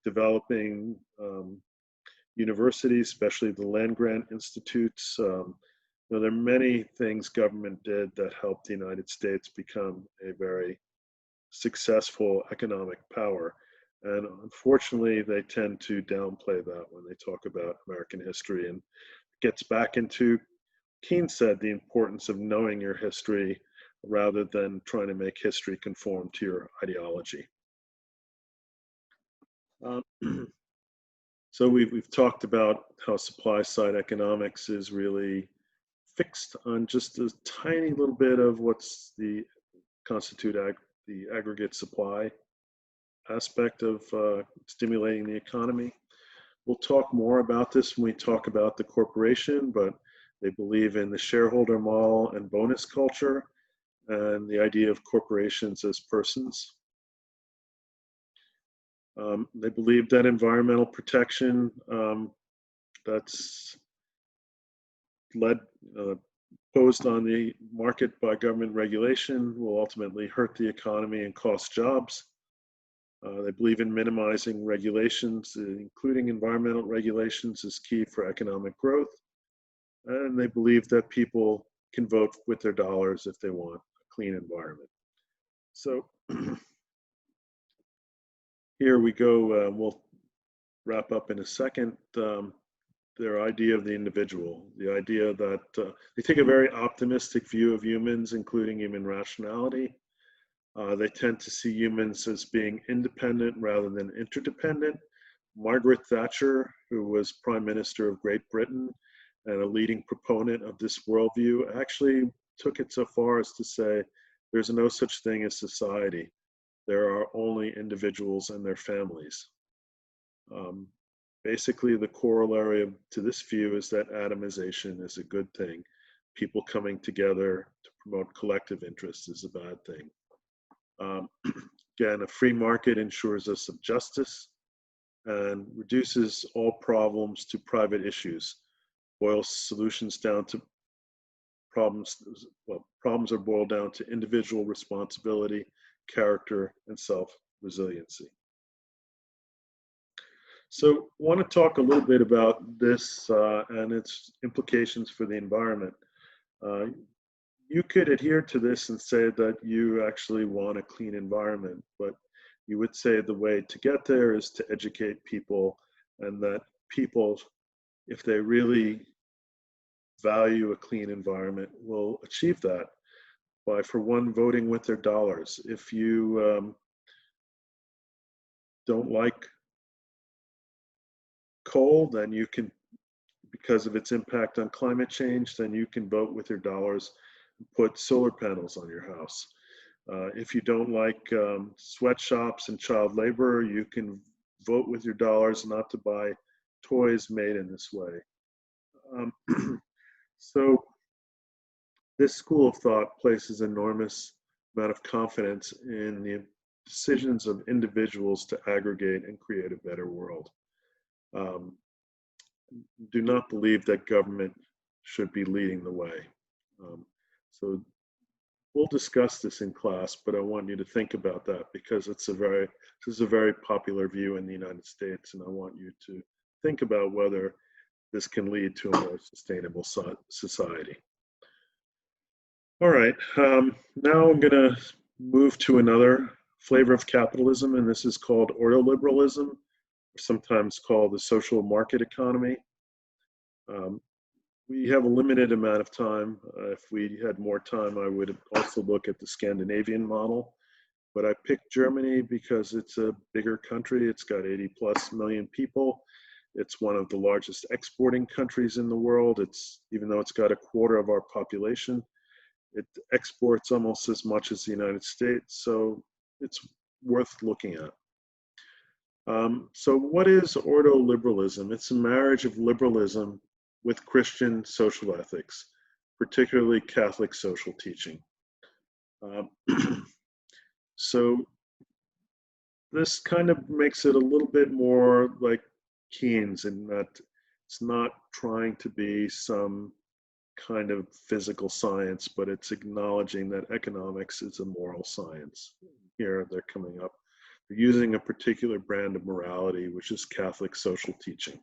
developing universities, especially the land-grant institutes. There are many things government did that helped the United States become a very successful economic power. And unfortunately, they tend to downplay that when they talk about American history. And it gets back into, Keynes said, the importance of knowing your history rather than trying to make history conform to your ideology. So we've talked about how supply side economics is really fixed on just a tiny little bit of what's the aggregate supply aspect of stimulating the economy. We'll talk more about this when we talk about the corporation, but They believe in the shareholder model and bonus culture and the idea of corporations as persons. They believe that environmental protection that's led posed on the market by government regulation will ultimately hurt the economy and cost jobs. They believe in minimizing regulations, including environmental regulations, is key for economic growth. And they believe that people can vote with their dollars if they want a clean environment. So here we go. We'll wrap up in a second. Their idea of the individual, the idea that they take a very optimistic view of humans, including human rationality. They tend to see humans as being independent rather than interdependent. Margaret Thatcher, who was Prime Minister of Great Britain and a leading proponent of this worldview, actually took it so far as to say there's no such thing as society. There are only individuals and their families. Basically, the corollary to this view is that atomization is a good thing. People coming together to promote collective interests is a bad thing. Again, a free market ensures us of justice and reduces all problems to private issues, boils solutions down to problems. Well, problems are boiled down to individual responsibility, character, and self-resiliency. So I want to talk a little bit about this and its implications for the environment. You could adhere to this and say that you actually want a clean environment, but you would say the way to get there is to educate people, and that people, if they really value a clean environment, will achieve that by, for one, voting with their dollars. If you don't like coal, then you can, because of its impact on climate change, then you can vote with your dollars and put solar panels on your house. If you don't like sweatshops and child labor, you can vote with your dollars not to buy toys made in this way. So this school of thought places enormous amount of confidence in the decisions of individuals to aggregate and create a better world. Do not believe that government should be leading the way. So we'll discuss this in class, but I want you to think about that because this is a very popular view in the United States, and I want you to think about whether this can lead to a more sustainable society. All right, now I'm gonna move to another flavor of capitalism, and this is called ordoliberalism, sometimes called the social market economy. We have a limited amount of time. If we had more time, I would also look at the Scandinavian model, but I picked Germany because it's a bigger country. It's got 80+ million people. It's one of the largest exporting countries in the world. Even though it's got a quarter of our population, it exports almost as much as the United States, so it's worth looking at. So what is ordoliberalism? It's a marriage of liberalism with Christian social ethics, particularly Catholic social teaching. So this kind of makes it a little bit more like Keynes in that it's not trying to be some kind of physical science, but it's acknowledging that economics is a moral science. Here they're coming up. They're using a particular brand of morality, which is Catholic social teaching.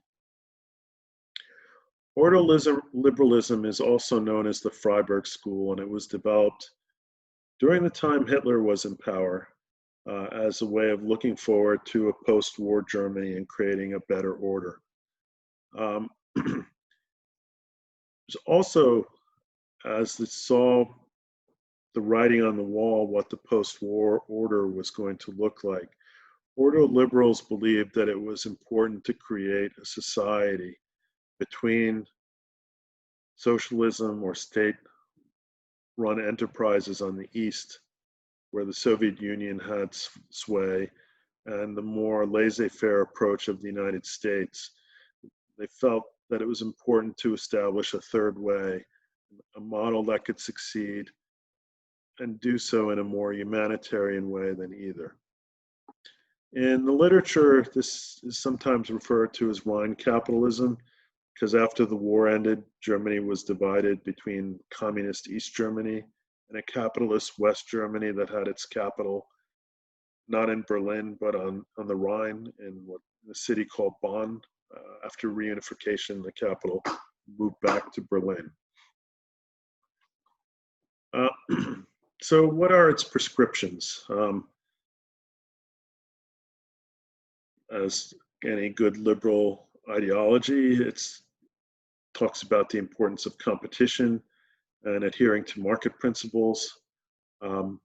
Ordoliberalism is also known as the Freiburg School, and it was developed during the time Hitler was in power as a way of looking forward to a post-war Germany and creating a better order. There's also, as it saw the writing on the wall, what the post-war order was going to look like, ordoliberals believed that it was important to create a society between socialism or state-run enterprises on the East, where the Soviet Union had sway, and the more laissez-faire approach of the United States. They felt that it was important to establish a third way, a model that could succeed and do so in a more humanitarian way than either. In the literature, this is sometimes referred to as Rhine capitalism, because after the war ended, Germany was divided between communist East Germany and a capitalist West Germany that had its capital not in Berlin, but on the Rhine in a city called Bonn. After reunification, the capital moved back to Berlin. So what are its prescriptions? As any good liberal ideology, it talks about the importance of competition and adhering to market principles. I've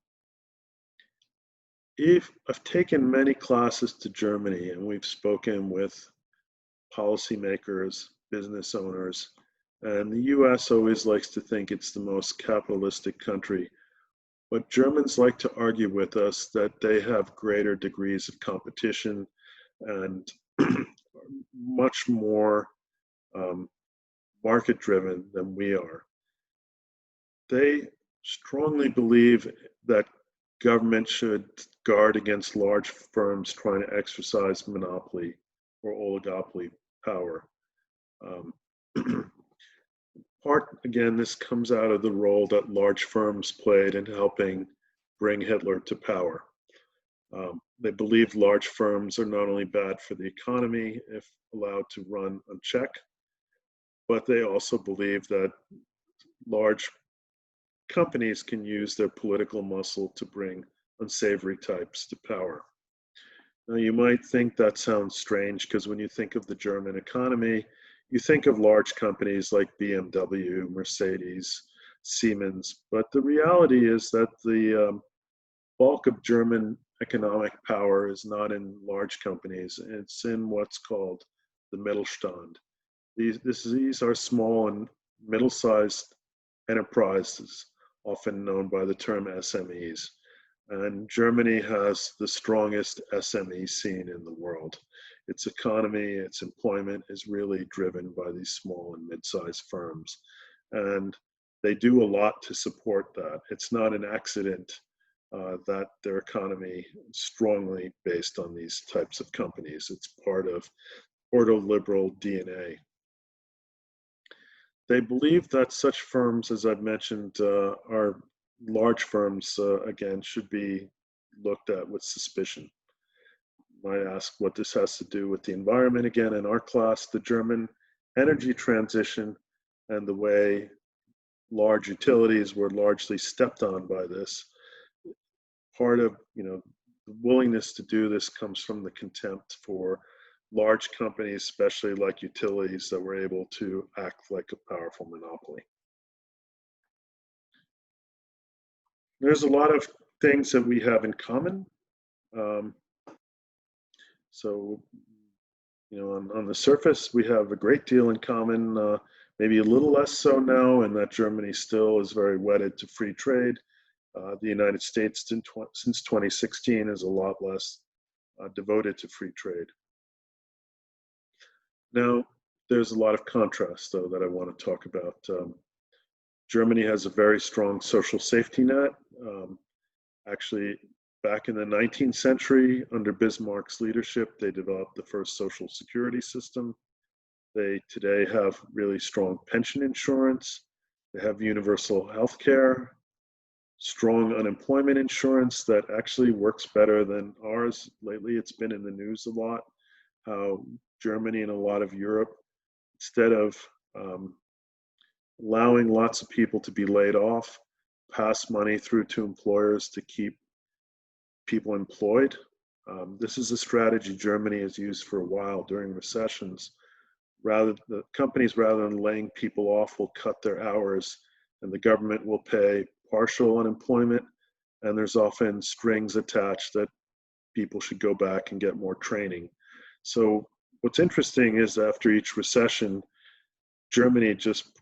taken many classes to Germany, and we've spoken with policymakers, business owners, and the US always likes to think it's the most capitalistic country. But Germans like to argue with us that they have greater degrees of competition and much more market driven than we are. They strongly believe that government should guard against large firms trying to exercise monopoly or oligopoly power. Again, this comes out of the role that large firms played in helping bring Hitler to power. They believe large firms are not only bad for the economy if allowed to run unchecked, but they also believe that large companies can use their political muscle to bring unsavory types to power. Now, you might think that sounds strange because when you think of the German economy, you think of large companies like BMW, Mercedes, Siemens, but the reality is that the bulk of German economic power is not in large companies, it's in what's called the Mittelstand. These are small and middle-sized enterprises, often known by the term SMEs. And Germany has the strongest SME scene in the world. Its economy, its employment is really driven by these small and mid-sized firms. And they do a lot to support that. It's not an accident that their economy is strongly based on these types of companies. It's part of ordo-liberal DNA. They believe that such firms, as I've mentioned, are large firms, again, should be looked at with suspicion. You might ask what this has to do with the environment. Again, in our class, the German energy transition and the way large utilities were largely stepped on by this. Part of, the willingness to do this comes from the contempt for large companies, especially like utilities, that were able to act like a powerful monopoly. There's a lot of things that we have in common. So, on the surface, we have a great deal in common, maybe a little less so now, and that Germany still is very wedded to free trade. The United States, since 2016, is a lot less devoted to free trade. Now, there's a lot of contrast, though, that I want to talk about. Germany has a very strong social safety net. Actually, back in the 19th century, under Bismarck's leadership, they developed the first social security system. They today have really strong pension insurance. They have universal health care, strong unemployment insurance that actually works better than ours. Lately, it's been in the news a lot, how Germany and a lot of Europe, instead of allowing lots of people to be laid off, pass money through to employers to keep people employed. This is a strategy Germany has used for a while during recessions. The companies, rather than laying people off, will cut their hours, and the government will pay partial unemployment, and there's often strings attached that people should go back and get more training. So what's interesting is after each recession, Germany just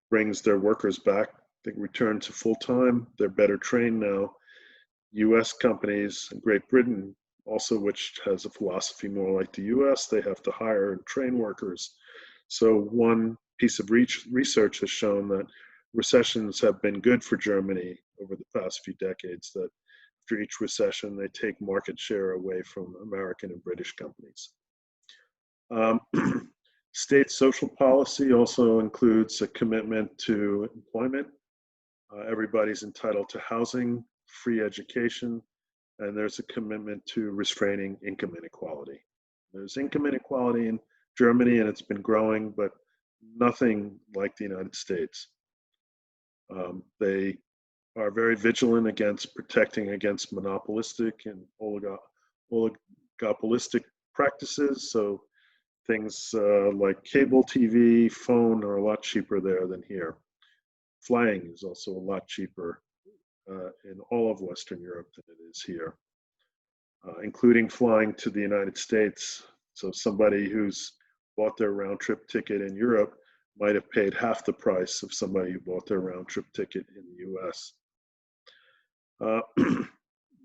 brings their workers back. They return to full-time. They're better trained now. US companies, Great Britain also, which has a philosophy more like the US, they have to hire and train workers. So one piece of research has shown that recessions have been good for Germany over the past few decades, that after each recession, they take market share away from American and British companies. Um, State social policy also includes a commitment to employment. Everybody's entitled to housing, free education, and there's a commitment to restraining income inequality. There's income inequality in Germany, and it's been growing, but nothing like the United States. They are very vigilant against protecting against monopolistic and oligopolistic practices. So things like cable TV, phone are a lot cheaper there than here. Flying is also a lot cheaper in all of Western Europe than it is here, including flying to the United States. So somebody who's bought their round trip ticket in Europe might have paid half the price of somebody who bought their round trip ticket in the US.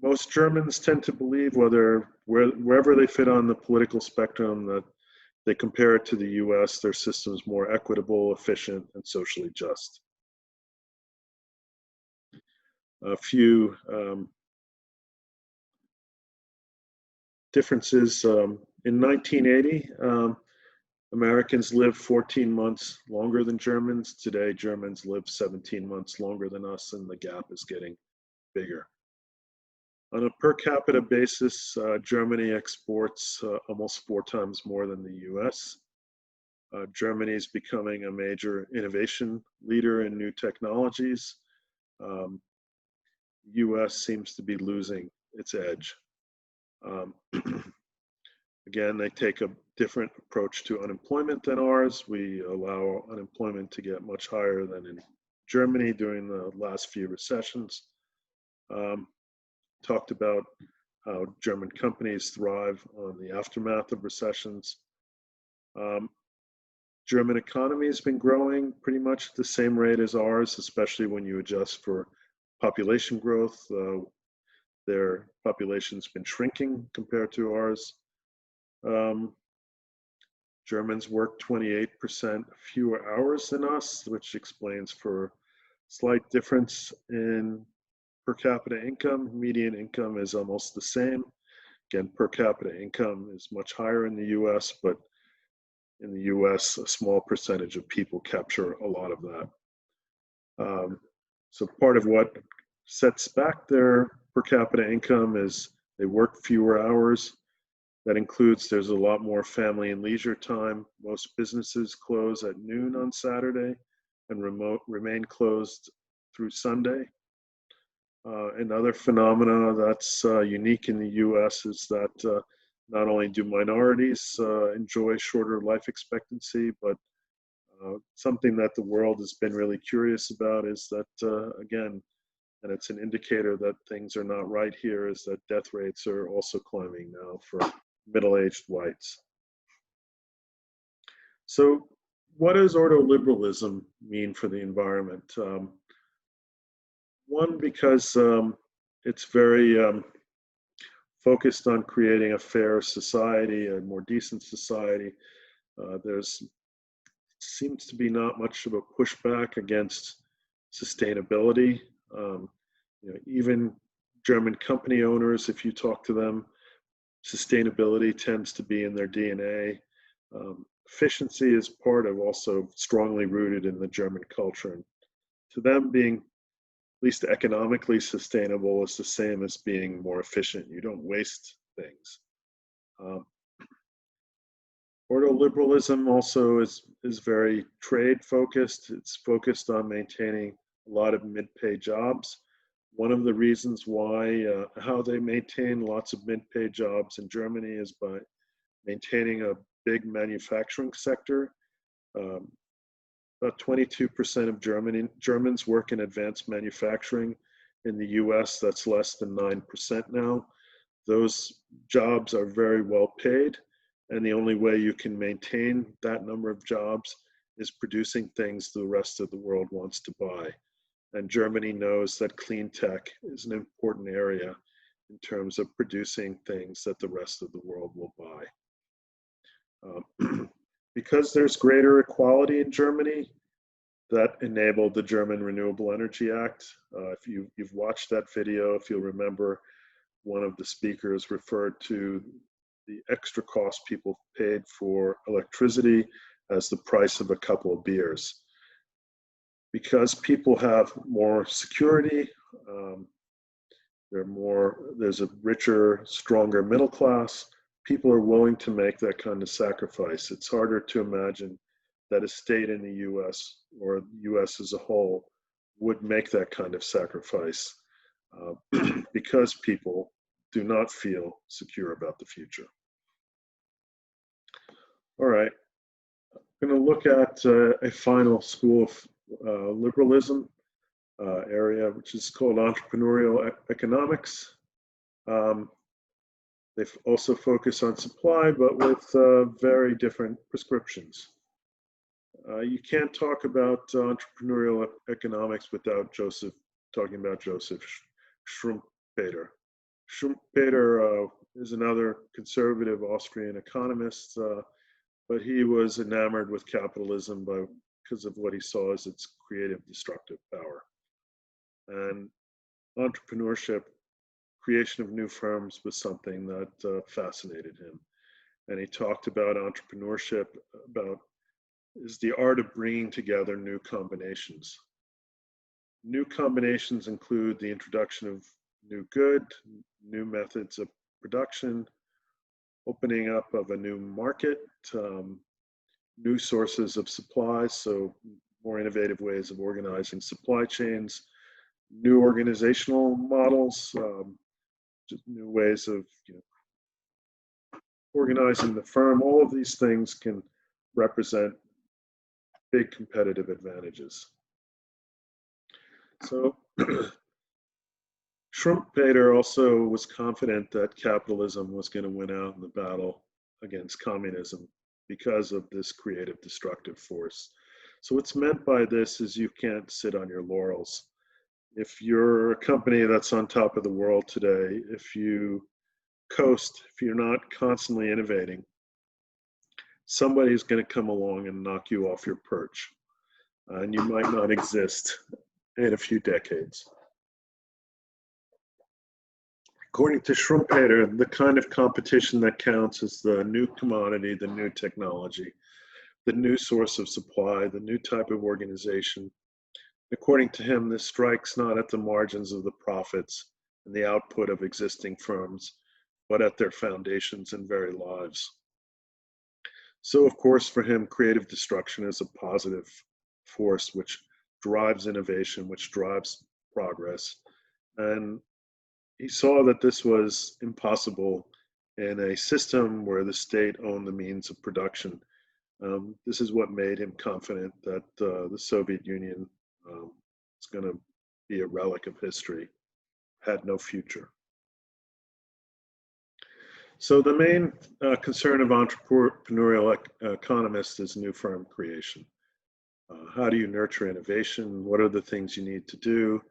Most Germans tend to believe, wherever they fit on the political spectrum, that they compare it to the US, their system is more equitable, efficient, and socially just. A few differences. In 1980, Americans lived 14 months longer than Germans. Today, Germans live 17 months longer than us, and the gap is getting bigger. On a per capita basis, Germany exports almost 4 times more than the US. Germany is becoming a major innovation leader in new technologies. US seems to be losing its edge. Again, they take a different approach to unemployment than ours. We allow unemployment to get much higher than in Germany during the last few recessions. Talked about how German companies thrive on the aftermath of recessions. German economy has been growing pretty much at the same rate as ours, especially when you adjust for population growth. Their population's been shrinking compared to ours. Germans work 28% fewer hours than us, which explains for slight difference in per capita income. Median income is almost the same. Again, per capita income is much higher in the US, but in the US, a small percentage of people capture a lot of that. So part of what sets back their per capita income is they work fewer hours. That includes there's a lot more family and leisure time. Most businesses close at noon on Saturday and remain closed through Sunday. Another phenomena that's unique in the US is that not only do minorities enjoy shorter life expectancy, but something that the world has been really curious about is that, again, and it's an indicator that things are not right here, is that death rates are also climbing now for middle-aged whites. So what does ordoliberalism mean for the environment? One, because it's very focused on creating a fair society, a more decent society. There's seems to be not much of a pushback against sustainability. Even German company owners, if you talk to them, sustainability tends to be in their DNA. Efficiency is part of also strongly rooted in the German culture. And to them, being at least economically sustainable is the same as being more efficient. You don't waste things. Ordoliberalism also is very trade focused. It's focused on maintaining a lot of mid-pay jobs. One of the reasons why, how they maintain lots of mid-pay jobs in Germany is by maintaining a big manufacturing sector. About 22% of Germans work in advanced manufacturing. In the US, that's less than 9% now. Those jobs are very well paid, and the only way you can maintain that number of jobs is producing things the rest of the world wants to buy. And Germany knows that clean tech is an important area in terms of producing things that the rest of the world will buy. Because there's greater equality in Germany, that enabled the German Renewable Energy Act. If you've watched that video, if you'll remember, one of the speakers referred to the extra cost people paid for electricity as the price of a couple of beers. Because people have more security, there's a richer, stronger middle class, people are willing to make that kind of sacrifice. It's harder to imagine that a state in the US or the US as a whole would make that kind of sacrifice because people do not feel secure about the future. All right, I'm going to look at a final school of liberalism area, which is called entrepreneurial economics. They also focus on supply, but with very different prescriptions. You can't talk about entrepreneurial economics without talking about Joseph Schumpeter. Schumpeter is another conservative Austrian economist, but he was enamored with capitalism because of what he saw as its creative, destructive power. And entrepreneurship, creation of new firms, was something that fascinated him. And he talked about entrepreneurship is the art of bringing together new combinations. New combinations include the introduction of new good, new methods of production, opening up of a new market, new sources of supply, so more innovative ways of organizing supply chains, new organizational models, just new ways of organizing the firm. All of these things can represent big competitive advantages. So Schumpeter also was confident that capitalism was going to win out in the battle against communism because of this creative destructive force. So what's meant by this is you can't sit on your laurels. If you're a company that's on top of the world today, if you coast, if you're not constantly innovating, somebody's going to come along and knock you off your perch, and you might not exist in a few decades. According to Schumpeter, the kind of competition that counts is the new commodity, the new technology, the new source of supply, the new type of organization. According to him, this strikes not at the margins of the profits and the output of existing firms, but at their foundations and very lives. So, of course, for him, creative destruction is a positive force which drives innovation, which drives progress. And he saw that this was impossible in a system where the state owned the means of production. This is what made him confident that the Soviet Union is going to be a relic of history, had no future. So the main concern of entrepreneurial economists is new firm creation. How do you nurture innovation? What are the things you need to do?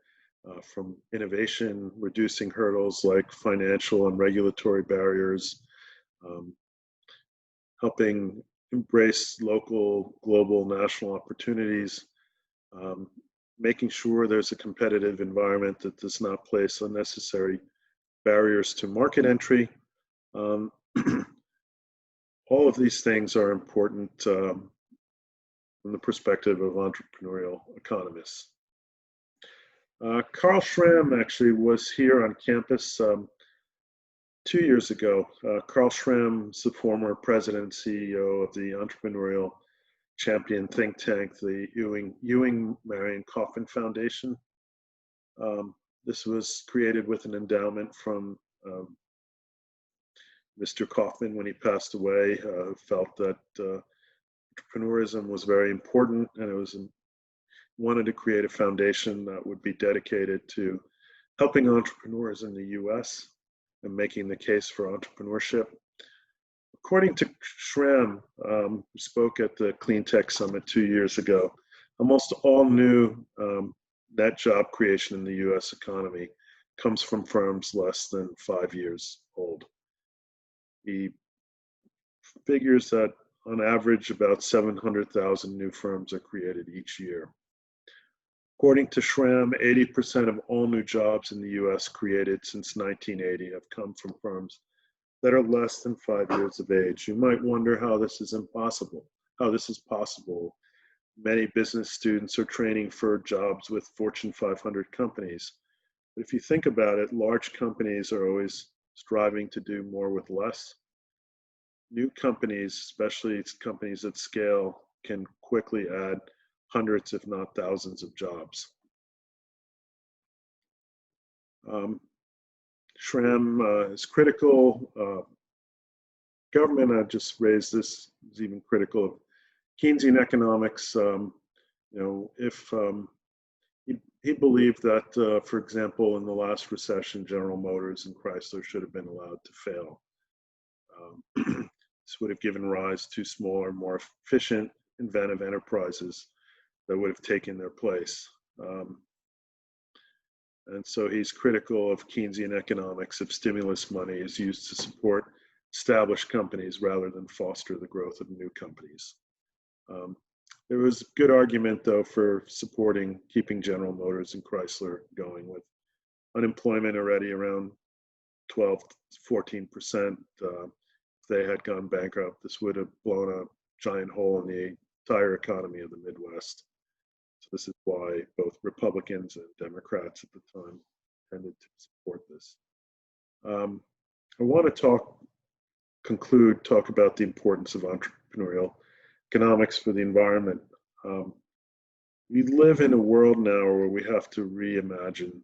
From innovation, reducing hurdles like financial and regulatory barriers, helping embrace local, global, national opportunities, making sure there's a competitive environment that does not place unnecessary barriers to market entry. All of these things are important from the perspective of entrepreneurial economists. Carl Schramm actually was here on campus 2 years ago. Carl Schramm is the former president and CEO of the entrepreneurial champion think tank, the Ewing Marion Kauffman Foundation. This was created with an endowment from Mr. Kauffman when he passed away, felt that entrepreneurism was very important, and it wanted to create a foundation that would be dedicated to helping entrepreneurs in the US and making the case for entrepreneurship. According to Schramm, who spoke at the Clean Tech Summit 2 years ago, almost all new net job creation in the US economy comes from firms less than 5 years old. He figures that On average, about 700,000 new firms are created each year. According to Schramm, 80% of all new jobs in the US created since 1980 have come from firms that are less than 5 years of age. You might wonder how this is possible. Many business students are training for jobs with Fortune 500 companies. But if you think about it, large companies are always striving to do more with less. New companies, especially companies at scale, can quickly add hundreds, if not thousands, of jobs. Schramm is critical. Government, I just raised this, is even critical of Keynesian economics. If he believed that, for example, in the last recession, General Motors and Chrysler should have been allowed to fail. This would have given rise to smaller, more efficient, inventive enterprises that would have taken their place. And so he's critical of Keynesian economics if stimulus money is used to support established companies rather than foster the growth of new companies. There was a good argument, though, for supporting keeping General Motors and Chrysler going with unemployment already around 12, 14%. If they had gone bankrupt, this would have blown a giant hole in the entire economy of the Midwest. So this is why both Republicans and Democrats at the time tended to support this. I want to talk about the importance of entrepreneurial economics for the environment. We live in a world now where we have to reimagine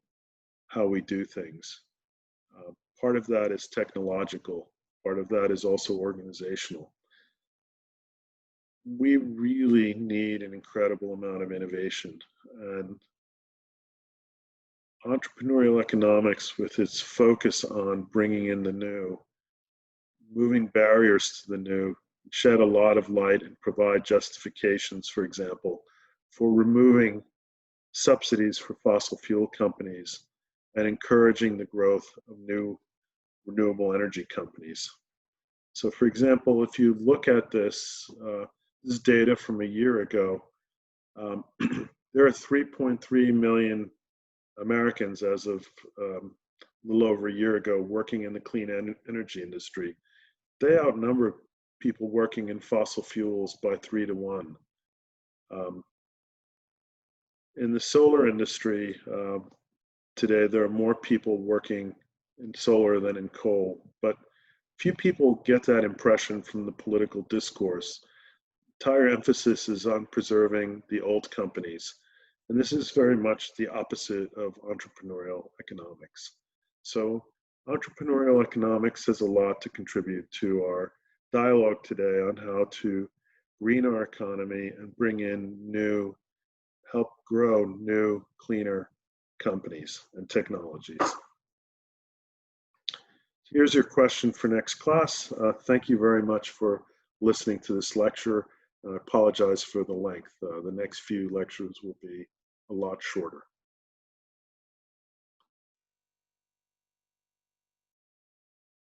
how we do things. Part of that is technological. Part of that is also organizational. We really need an incredible amount of innovation, and entrepreneurial economics, with its focus on bringing in the new, moving barriers to the new, shed a lot of light and provide justifications, for example, for removing subsidies for fossil fuel companies and encouraging the growth of new renewable energy companies. So, for example, if you look at this, this is data from a year ago. There are 3.3 million Americans as of a little over a year ago working in the clean energy industry. They outnumber people working in fossil fuels by 3 to 1. In the solar industry, today there are more people working in solar than in coal, but few people get that impression from the political discourse. Entire emphasis is on preserving the old companies, and this is very much the opposite of entrepreneurial economics. So entrepreneurial economics has a lot to contribute to our dialogue today on how to green our economy and bring in help grow new, cleaner companies and technologies. Here's your question for next class. Thank you very much for listening to this lecture. I apologize for the length. The next few lectures will be a lot shorter.